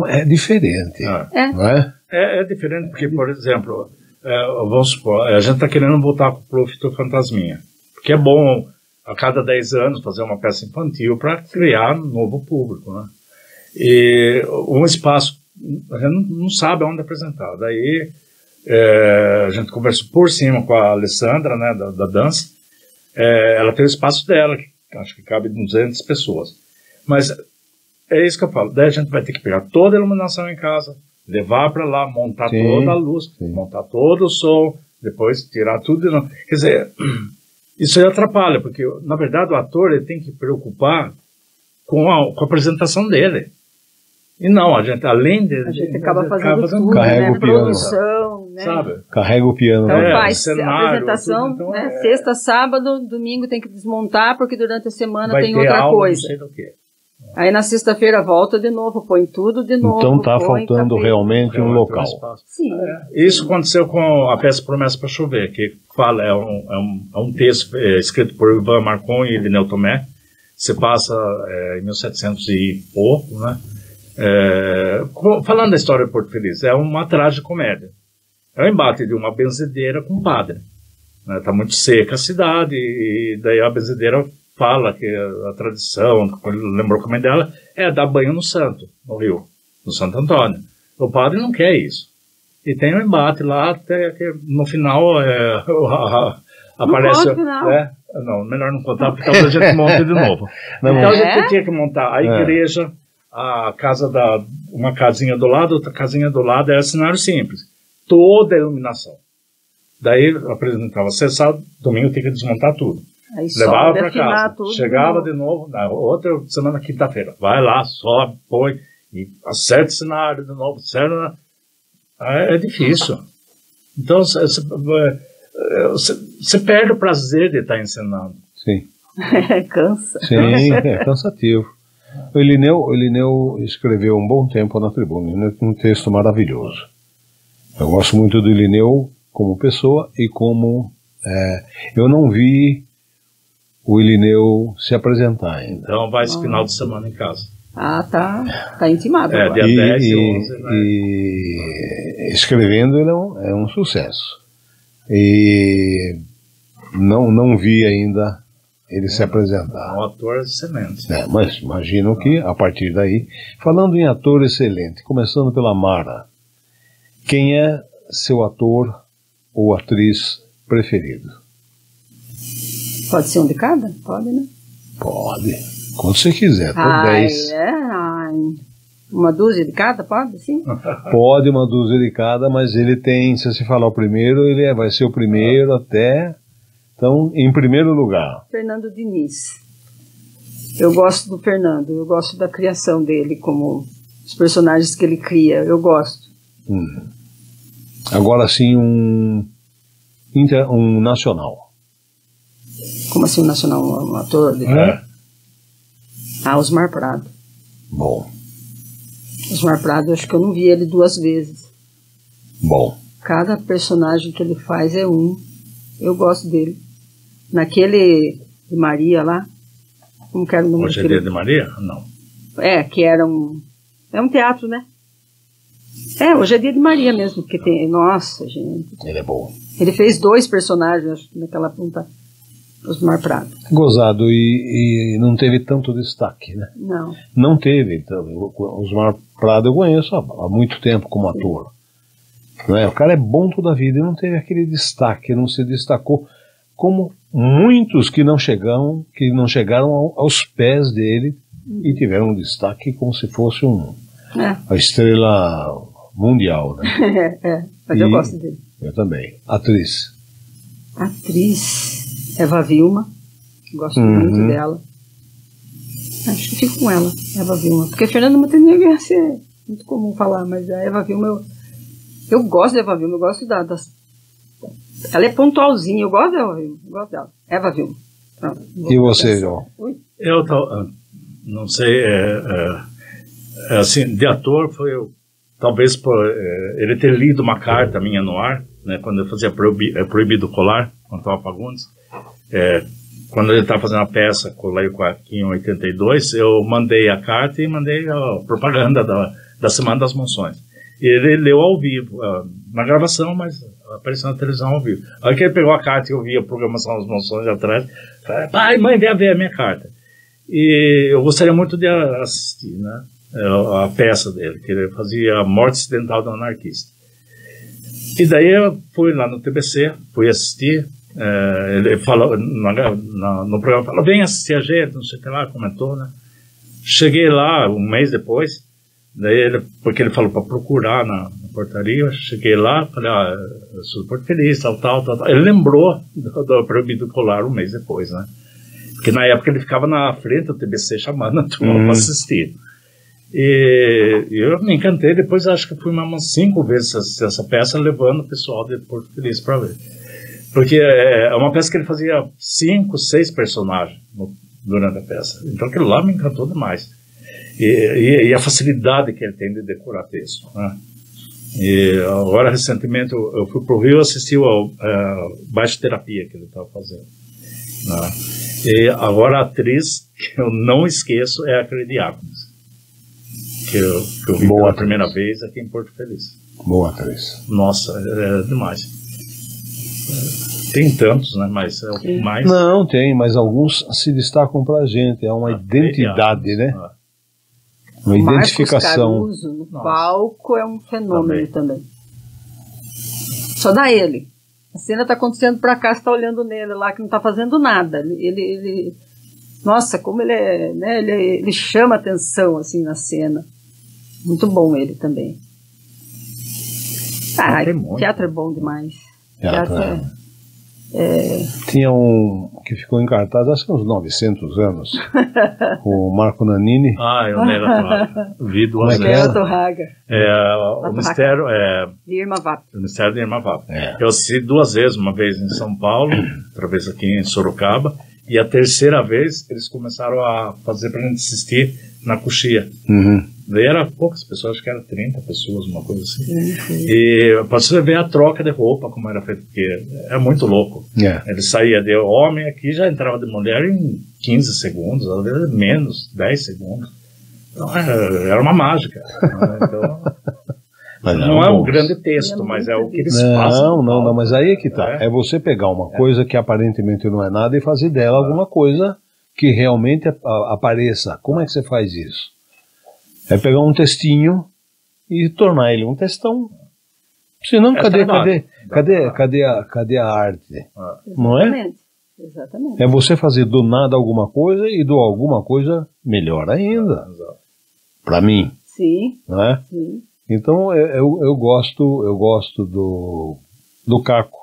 é diferente. Não é? É diferente porque, por exemplo, vamos supor, a gente está querendo voltar para o Fito Fantasminha. Porque é bom, a cada 10 anos, fazer uma peça infantil para criar um novo público, né? E um espaço, a gente não sabe onde apresentar. Daí, a gente conversou por cima com a Alessandra, né, da dança. Ela tem o espaço dela, que acho que cabe 200 pessoas. Mas é isso que eu falo. Daí a gente vai ter que pegar toda a iluminação em casa, levar para lá, montar toda a luz, montar todo o som, depois tirar tudo de novo. Quer dizer... Isso aí atrapalha, porque, na verdade, o ator ele tem que preocupar com a apresentação dele. E não, a gente, além de... A gente acaba fazendo tudo, carrega o piano, produção, né? Sabe? Carrega o piano. Então faz cenário, apresentação, tudo, então, né? Sexta, sábado, domingo tem que desmontar, porque durante a semana tem outra aula, coisa. Não sei do quê. Aí na sexta-feira volta de novo, põe tudo de novo. Então está faltando realmente um local. Sim. Isso aconteceu com a peça Promessa para Chover, que fala, é um texto escrito por Ivan Marcon e Lineu Tomé. Se passa em 1700 e pouco, né? Falando da história de Porto Feliz, é uma tragicomédia. É o embate de uma benzedeira com um padre. né? Tá muito seca a cidade, e daí a benzedeira fala que a tradição, lembrou como é dela, é dar banho no santo, no rio, no Santo Antônio. O padre não quer isso. E tem um embate lá, até que no final aparece... Não, melhor não contar, porque talvez a gente monte de novo. Então a gente tinha que montar a igreja, a casa uma casinha do lado, outra casinha do lado, era cenário simples. Toda a iluminação. Daí apresentava cessado, domingo tinha que desmontar tudo. Aí levava para casa, chegava de novo, na outra semana, quinta-feira. Vai lá, sobe, põe, e acerta o cenário de novo, acerta. É difícil. Então, você perde o prazer de estar ensinando. Sim. Cansa. Sim, é cansativo. O Irineu escreveu um bom tempo na Tribuna, um texto maravilhoso. Eu gosto muito do Irineu como pessoa e como... eu não vi o Irineu se apresentar ainda. Então vai esse final de semana em casa. Ah, tá intimado. Dia 10 e 11. Né? E escrevendo ele é um sucesso. E não vi ainda ele se apresentar. É um ator excelente. Mas imagino que a partir daí, falando em ator excelente, começando pela Mara, quem é seu ator ou atriz preferido? Pode ser um de cada? Pode, né? Pode. Quando você quiser, até 10. Uma dúzia de cada, pode, sim? Pode uma dúzia de cada, mas ele tem, se você falar o primeiro, ele vai ser o primeiro até... Então, em primeiro lugar... Fernando Diniz. Eu gosto do Fernando, eu gosto da criação dele, como os personagens que ele cria, eu gosto. Agora sim, um nacional. Como assim um nacional? Um ator? Osmar Prado. Bom. Osmar Prado, acho que eu não vi ele 2 vezes. Bom. Cada personagem que ele faz é um. Eu gosto dele. Naquele de Maria lá, como que era o nome Hoje é dia de Maria? Não. Que era um... É um teatro, né? Hoje é dia de Maria mesmo, porque tem... Nossa, gente. Ele é bom. Ele fez 2 personagens, acho que naquela ponta... Osmar Prado. Gozado, e não teve tanto destaque, né? Não teve. Então, Osmar Prado eu conheço há muito tempo como ator. Né? O cara é bom toda a vida e não teve aquele destaque, não se destacou como muitos que não chegaram aos pés dele e tiveram um destaque como se fosse a estrela mundial, né? Mas eu gosto dele. Eu também. Atriz. Eva Vilma, gosto muito dela. Acho que fico com ela, Eva Vilma. Porque Fernanda Montenegro ia ser muito comum falar, mas a Eva Vilma, eu gosto da Eva Vilma, eu gosto das... Ela é pontualzinha, eu gosto da Eva Vilma, eu gosto dela. Eva Vilma. Pronto, e você, João? Eu não sei, assim, de ator foi talvez por ele ter lido uma carta minha no ar, né, quando eu fazia Proibido Colar, com Antônio Fagundes. Quando ele estava fazendo a peça com o Laio Quaquim em 82, eu mandei a carta e mandei a propaganda da Semana das Monções. E ele leu ao vivo, na gravação, mas apareceu na televisão ao vivo. Aí que ele pegou a carta e eu vi a programação das Monções atrás, falei, pai, mãe, vem ver a minha carta. E eu gostaria muito de assistir, né, a peça dele, que ele fazia A Morte Acidental do Anarquista. E daí eu fui lá no TBC, fui assistir. Ele falou no programa, falou, vem assistir a gente, não sei o que lá, comentou, né? Cheguei lá um mês depois, daí porque ele falou para procurar na portaria, eu cheguei lá, falei, eu sou do Porto Feliz, tal. Ele lembrou do Proibido Colar um mês depois, né? Porque na época ele ficava na frente do TBC chamando a turma para assistir. E eu me encantei, depois acho que fui umas 5 vezes assistir essa peça, levando o pessoal de Porto Feliz para ver. Porque é uma peça que ele fazia 5, 6 personagens durante a peça. Então aquilo lá me encantou demais. E a facilidade que ele tem de decorar texto, né? E agora, recentemente, eu fui para o Rio e assisti ao Baixo Terapia que ele estava fazendo, né? E agora a atriz que eu não esqueço é a Crediáconis, que eu vi pela primeira vez aqui em Porto Feliz. Boa atriz. Nossa, é demais. tem tantos, né? Mas é o que mais... Não, tem, mas alguns se destacam pra gente. É uma identidade, né? Uma identificação. Marcos Caruso no palco é um fenômeno também. Só dá ele. A cena tá acontecendo pra cá, você tá olhando nele lá, que não tá fazendo nada. Ele nossa, como ele é, né? Ele chama atenção, assim, na cena. Muito bom ele também. Teatro é bom demais. Teatro Tinha um que ficou em cartaz há uns 900 anos. O Marco Nanini. O Nero Torraga. Vi duas vezes. Nero Torraga. O mistério de Irma Vap. O mistério de Irma Vap. Eu assisti 2 vezes, uma vez em São Paulo, outra vez aqui em Sorocaba, e a terceira vez eles começaram a fazer pra gente assistir na Coxia. Daí era poucas pessoas, acho que era 30 pessoas, uma coisa assim. E pra você ver a troca de roupa, como era feito, porque é muito louco. Ele saía de homem aqui, já entrava de mulher em 15 segundos, às vezes menos, 10 segundos. Então era uma mágica. Então, mas não é um grande texto, mas é o que eles passam. Não, mas aí é que tá. É você pegar uma coisa que aparentemente não é nada e fazer dela alguma coisa que realmente apareça. Como é que você faz isso? É pegar um textinho e tornar ele um textão. Senão, cadê a arte? Não é? Exatamente. É você fazer do nada alguma coisa e do alguma coisa melhor ainda. Para mim. Sim. Não é? Sim. Então eu gosto do Caco.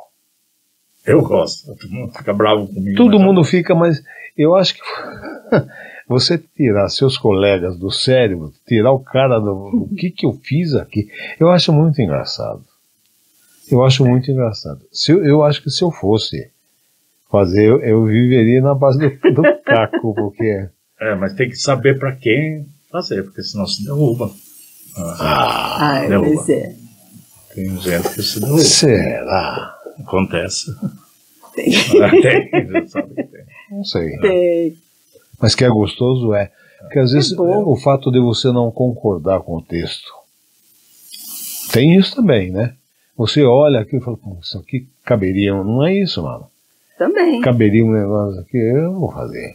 Eu gosto. Todo mundo fica bravo comigo. Todo mundo fica, mas eu acho que você tirar seus colegas do sério, tirar o cara do que eu fiz aqui, eu acho muito engraçado. Eu acho muito engraçado. Eu acho que se eu fosse fazer, eu viveria na base do Caco, porque... mas tem que saber para quem fazer, porque senão se derruba. Pois é. Tem gente que se derruba. Será? Acontece. Tem. Tem, sabe que tem. Não sei. Tem. Mas que é gostoso, Porque às vezes o fato de você não concordar com o texto, tem isso também, né? Você olha aqui e fala, isso aqui caberia, não é isso, mano? Também. Caberia um negócio aqui, eu vou fazer.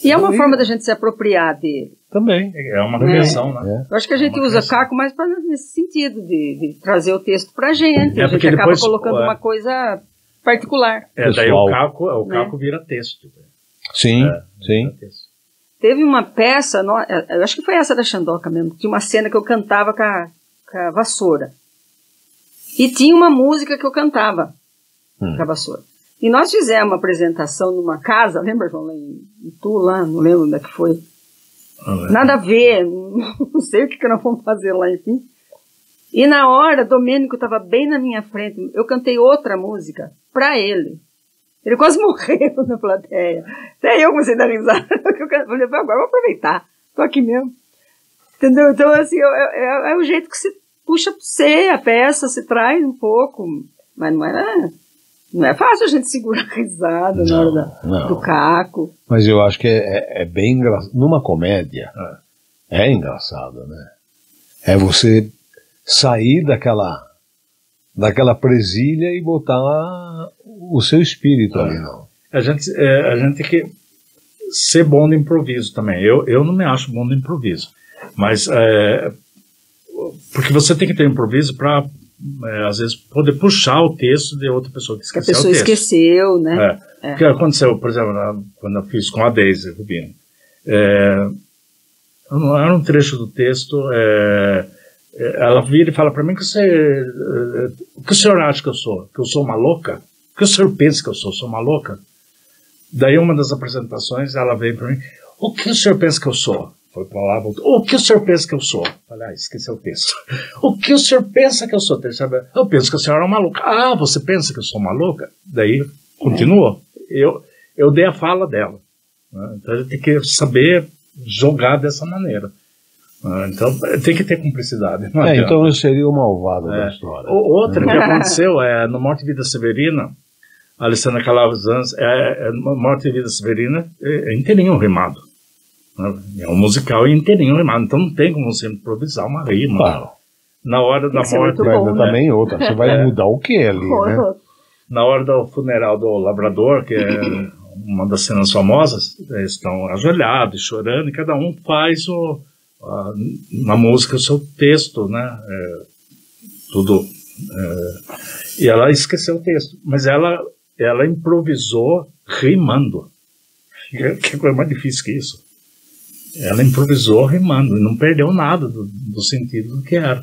E é uma forma da gente se apropriar dele. Também. É uma regressão, né? Eu acho que a gente usa Caco mais nesse sentido, de trazer o texto pra gente. A gente porque acaba depois, colocando uma coisa particular. Daí o Caco vira texto. Sim, sim. Vira texto. Teve uma peça, eu acho que foi essa da Xandoca mesmo, tinha uma cena que eu cantava com a vassoura. E tinha uma música que eu cantava com a vassoura. E nós fizemos uma apresentação numa casa, lembra, João, lá em Itu, lá, não lembro onde é que foi. Nada a ver, não sei o que nós fomos fazer lá, enfim. E na hora, Domênico estava bem na minha frente, eu cantei outra música para ele. Ele quase morreu na plateia. Até eu comecei a dar risada. Eu falei, agora eu vou aproveitar, tô aqui mesmo. Entendeu? Então, assim, é o jeito que se puxa para você, a peça se traz um pouco, mas não é fácil a gente segurar a risada na hora do Caco. Mas eu acho que é bem engraçado. Numa comédia, é engraçado, né? É você sair daquela presilha e botar o seu espírito ali, não. A gente tem que ser bom de improviso também. Eu não me acho bom de improviso. Mas, porque você tem que ter improviso para... às vezes poder puxar o texo de outra pessoa que esqueceu o texto. A pessoa esqueceu, né? O que aconteceu, por exemplo, quando eu fiz com a Daisy Rubino. Era um trecho do texto, ela vira e fala para mim o que o senhor acha que eu sou? Que eu sou uma louca? O que o senhor pensa que eu sou? Sou uma louca? Daí uma das apresentações ela veio para mim, o que o senhor pensa que eu sou? Foi para lá, voltou. O que o senhor pensa que eu sou? Falei, esqueci o texto. O que o senhor pensa que eu sou? Eu penso que a senhora é uma louca. Ah, você pensa que eu sou uma louca? Daí, continuou. Eu dei a fala dela. Né? Então, a gente tem que saber jogar dessa maneira. Então, tem que ter cumplicidade. Então eu seria o malvado da história. Outra que aconteceu no Morte e Vida Severina, a Alessandra Calavazans, Morte e Vida Severina é inteirinho rimado. É um musical inteirinho rimado, então não tem como você improvisar uma rima. Claro. Na hora da morte... Também outra, você vai mudar o que ali, né? na hora do funeral do Labrador, que é uma das cenas famosas, eles estão ajoelhados, chorando, e cada um faz na música o seu texto, né? Tudo. E ela esqueceu o texto, mas ela improvisou rimando. Que coisa mais difícil que isso. Ela improvisou rimando e não perdeu nada do sentido do que era.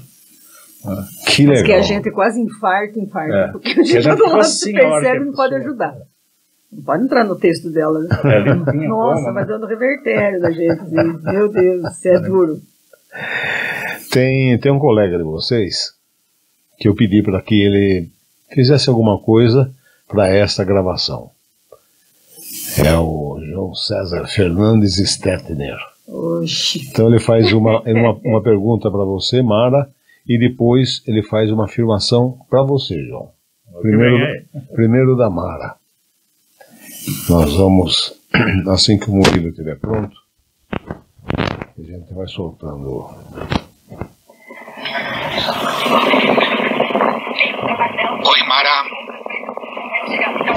Que legal. Mas que a gente quase infarta, porque a gente do lado percebe e não pode ajudar. Não pode entrar no texto dela, né? Nossa, vai dando revertério da gente. Assim. Meu Deus, isso é duro. Tem um colega de vocês que eu pedi para que ele fizesse alguma coisa para esta gravação. É o João César Fernandes Stettner. Oxi. Então ele faz uma pergunta para você, Mara, e depois ele faz uma afirmação para você, João. Primeiro da Mara. Nós vamos, assim que o Murilo estiver pronto, a gente vai soltando. Oi, Mara.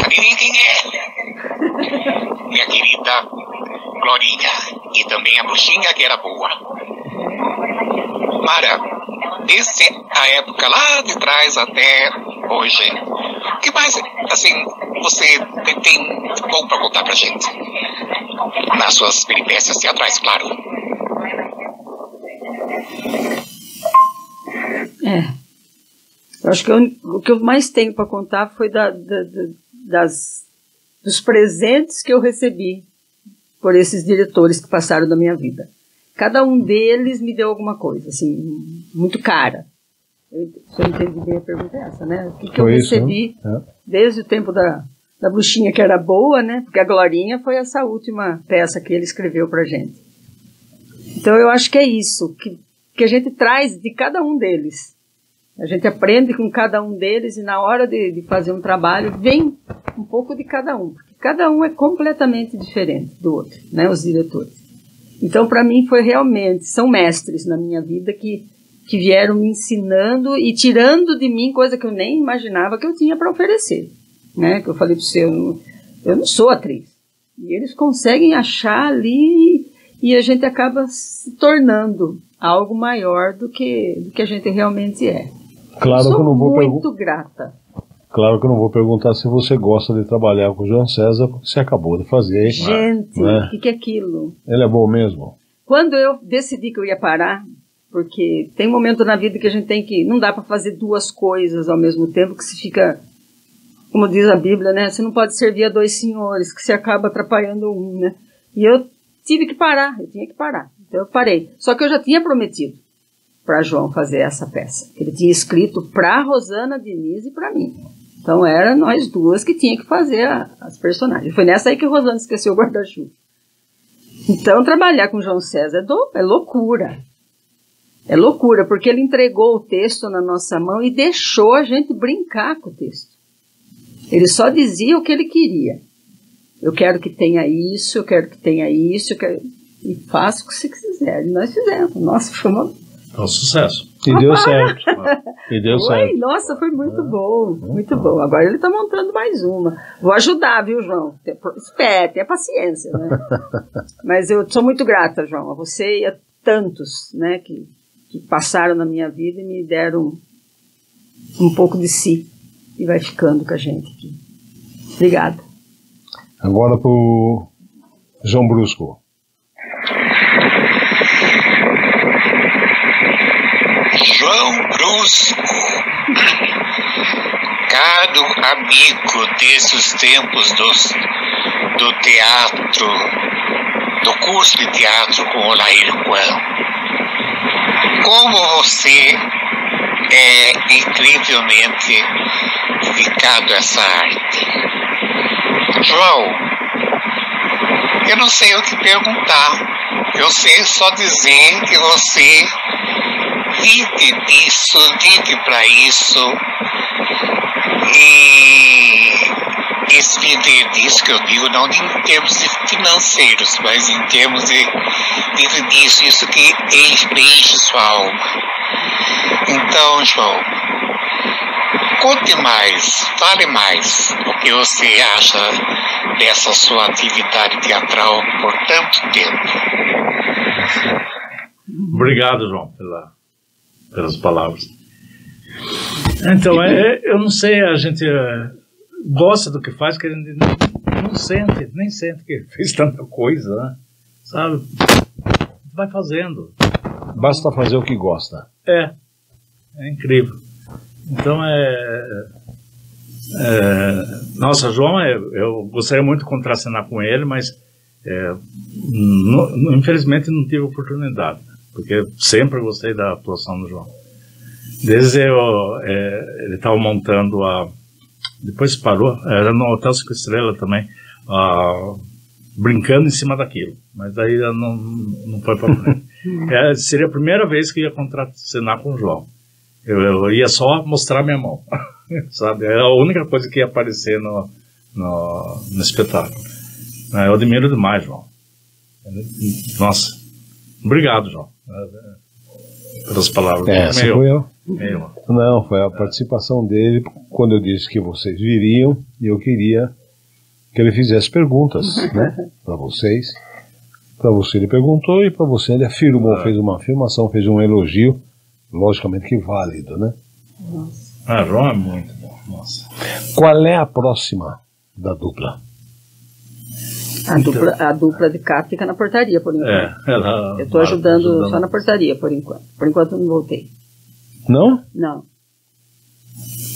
Adivinha quem é? Minha querida Glorinha. E também a bruxinha que era boa. Mara, desde a época lá de trás até hoje, o que mais, assim, você tem bom para contar pra gente? Nas suas peripécias teatrais, claro. Eu acho que o que eu mais tenho para contar foi dos presentes que eu recebi por esses diretores que passaram da minha vida. Cada um deles me deu alguma coisa, assim, muito cara. Se eu entendi bem a pergunta é essa, né? O que eu recebi desde o tempo da bruxinha que era boa, né? Porque a Glorinha foi essa última peça que ele escreveu pra gente. Então eu acho que é isso, que a gente traz de cada um deles. A gente aprende com cada um deles e na hora de fazer um trabalho vem um pouco de cada um. Porque cada um é completamente diferente do outro, né? Os diretores. Então para mim foi realmente, são mestres na minha vida que vieram me ensinando e tirando de mim coisa que eu nem imaginava que eu tinha para oferecer. Né? Que eu falei para você, eu não sou atriz. E eles conseguem achar ali e a gente acaba se tornando algo maior do que a gente realmente é. Claro que eu não vou muito grata. Claro que eu não vou perguntar se você gosta de trabalhar com o João César, porque você acabou de fazer. Gente, né? O que é aquilo? Ele é bom mesmo? Quando eu decidi que eu ia parar, porque tem um momento na vida que a gente tem que... Não dá para fazer duas coisas ao mesmo tempo, que se fica... Como diz a Bíblia, né? Você não pode servir a dois senhores, que você acaba atrapalhando um, né? E eu tive que parar, eu tinha que parar. Então eu parei. Só que eu já tinha prometido para João fazer essa peça. Ele tinha escrito para Rosana Diniz e para mim. Então era nós duas que tinha que fazer as personagens. Foi nessa aí que a Rosana esqueceu o guarda-chuva. Então trabalhar com João César é loucura. É loucura, porque ele entregou o texto na nossa mão e deixou a gente brincar com o texto. Ele só dizia o que ele queria. Eu quero que tenha isso, eu quero que tenha isso, e faça o que você quiser. E nós fizemos. Nossa, foi um sucesso. E deu certo. E deu certo. Nossa, foi muito bom. Muito bom. Agora ele está montando mais uma. Vou ajudar, viu, João? Espere, tenha paciência, né? Mas eu sou muito grata, João, a você e a tantos, né, que passaram na minha vida e me deram um pouco de si. E vai ficando com a gente aqui. Obrigada. Agora pro João Brusco. João Brusco, caro amigo desde os tempos do teatro, do curso de teatro com o Laír Kwan. Como você é incrivelmente dedicado a essa arte. João, eu não sei o que perguntar. Eu sei só dizer que você vive disso, vive para isso. E esse viver disso que eu digo, não em termos financeiros, mas em termos de viver disso, isso que enche sua alma. Então, João, conte mais, fale mais o que você acha dessa sua atividade teatral por tanto tempo. Obrigado, João, pelas palavras. Então, eu não sei, a gente gosta do que faz, que a gente nem sente que fez tanta coisa, né? Sabe? Vai fazendo. Basta fazer o que gosta. É incrível. Então, nossa, João, eu gostaria muito de contracenar com ele, mas infelizmente não tive oportunidade, porque sempre gostei da atuação do João. Desde ele estava montando depois parou, era no Hotel 5 Estrelas também, brincando em cima daquilo, mas daí não foi para frente. Seria a primeira vez que ia contracenar com o João. Eu ia só mostrar minha mão, sabe? Era a única coisa que ia aparecer no espetáculo. Eu admiro demais, João. Nossa, obrigado, João, pelas palavras. Essa foi eu. Não, foi a participação dele quando eu disse que vocês viriam e eu queria que ele fizesse perguntas, né, para vocês. Para você ele perguntou e para você ele afirmou, fez uma afirmação, fez um elogio, logicamente que válido, né? Nossa. João é muito bom, nossa. Qual é a próxima da dupla? A dupla de cá fica na portaria, por enquanto. Eu estou ajudando só na portaria, por enquanto. Por enquanto eu não voltei. Não? Não.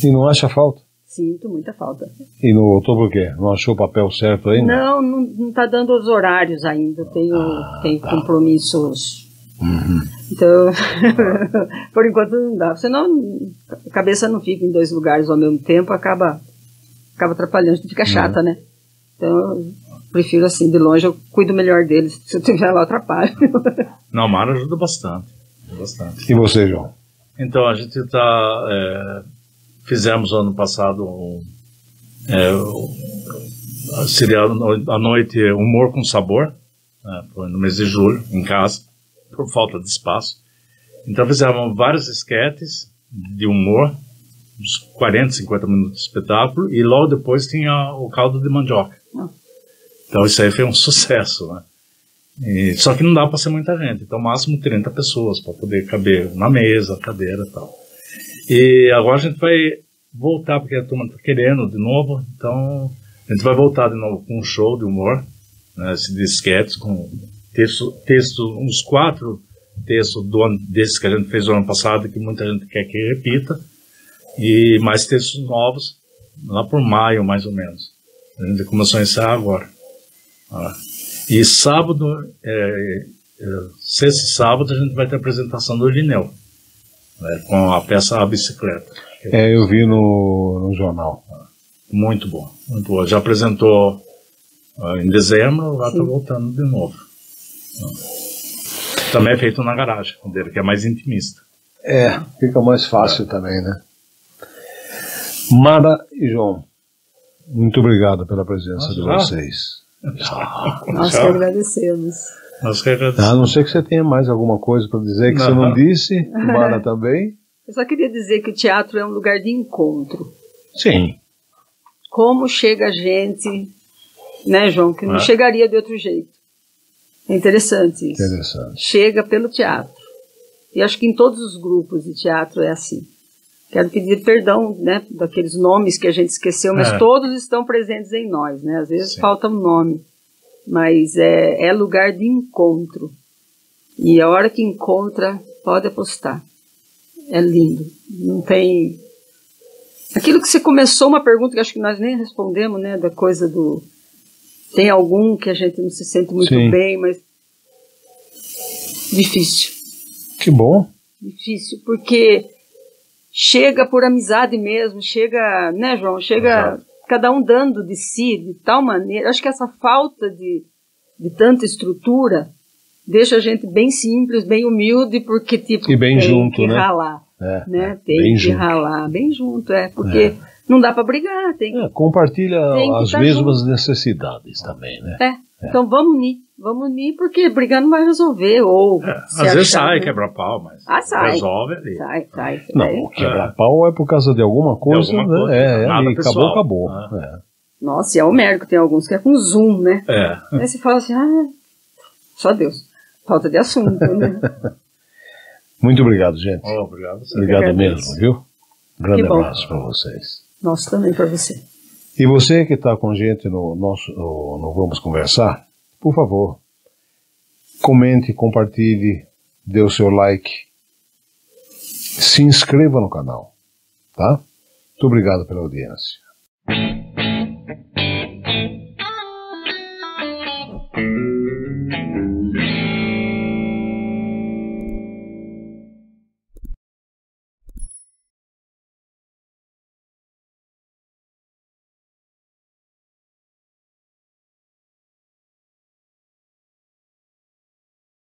E não acha falta? Sinto muita falta. E não voltou por quê? Não achou o papel certo ainda? Não está dando os horários ainda. Tenho compromissos. Uhum. Então, por enquanto não dá. Senão a cabeça não fica em dois lugares ao mesmo tempo, acaba atrapalhando, fica chata, né? Então eu prefiro assim, de longe eu cuido melhor deles. Se eu estiver lá, eu atrapalho. Não, Mara ajuda bastante. E você, João? Então, a gente fizemos ano passado seria à noite Humor com Sabor, foi no mês de julho, em casa, por falta de espaço. Então fizemos vários esquetes de humor, uns 40, 50 minutos de espetáculo, e logo depois tinha o caldo de mandioca. Então isso aí foi um sucesso, né? Só que não dá para ser muita gente, então máximo 30 pessoas para poder caber na mesa, cadeira e tal. E agora a gente vai voltar, porque a turma está querendo de novo, então a gente vai voltar de novo com um show de humor, né, de esquetes, com texto, uns 4 textos desses que a gente fez no ano passado, que muita gente quer que repita, e mais textos novos, lá por maio mais ou menos. A gente começou a ensaiar agora. E sábado, sexta e sábado, a gente vai ter a apresentação do Irineu, né, com a peça A Bicicleta. Eu vi no jornal. Muito bom, muito bom. Já apresentou em dezembro, agora está voltando de novo. Também é feito na garagem dele, que é mais intimista. Fica mais fácil também, né? Mara e João, muito obrigado pela presença de vocês. Nós que agradecemos. A não ser que você tenha mais alguma coisa para dizer que você não disse, Mara também. Eu só queria dizer que o teatro é um lugar de encontro. Sim. Como chega a gente, né, João, que não chegaria de outro jeito. É interessante isso. Interessante. Chega pelo teatro. E acho que em todos os grupos de teatro é assim. Quero pedir perdão, né, daqueles nomes que a gente esqueceu, mas todos estão presentes em nós, né? Às vezes falta um nome, mas é lugar de encontro. E a hora que encontra, pode apostar. É lindo. Não tem... Aquilo que você começou, uma pergunta que acho que nós nem respondemos, né, da coisa do... Tem algum que a gente não se sente muito bem, mas... Difícil. Que bom. Difícil, porque... Chega por amizade mesmo, chega, né, João? Chega cada um dando de si, de tal maneira. Acho que essa falta de tanta estrutura deixa a gente bem simples, bem humilde, porque tipo, e bem tem junto, que né? ralar. Né? Tem bem que junto. Ralar, bem junto, porque não dá para brigar. Compartilha tem que as tá mesmas necessidades também, né? Então vamos unir. vamos unir porque brigando não vai resolver. Ou às vezes sai quebra-pau, mas sai. resolve ali. Sai. Não, quebra-pau é por causa de alguma coisa, né? Nada pessoal. Acabou. Nossa, e é homérico, tem alguns que é com zoom, né? Aí você fala assim, só Deus, falta de assunto, né? Muito obrigado, gente. Obrigado, você. Obrigado mesmo, viu? Grande Que bom. abraço para vocês. Nossa, também para você. E você que está com a gente no Vamos Conversar, por favor, comente, compartilhe, dê o seu like, se inscreva no canal, tá? Muito obrigado pela audiência.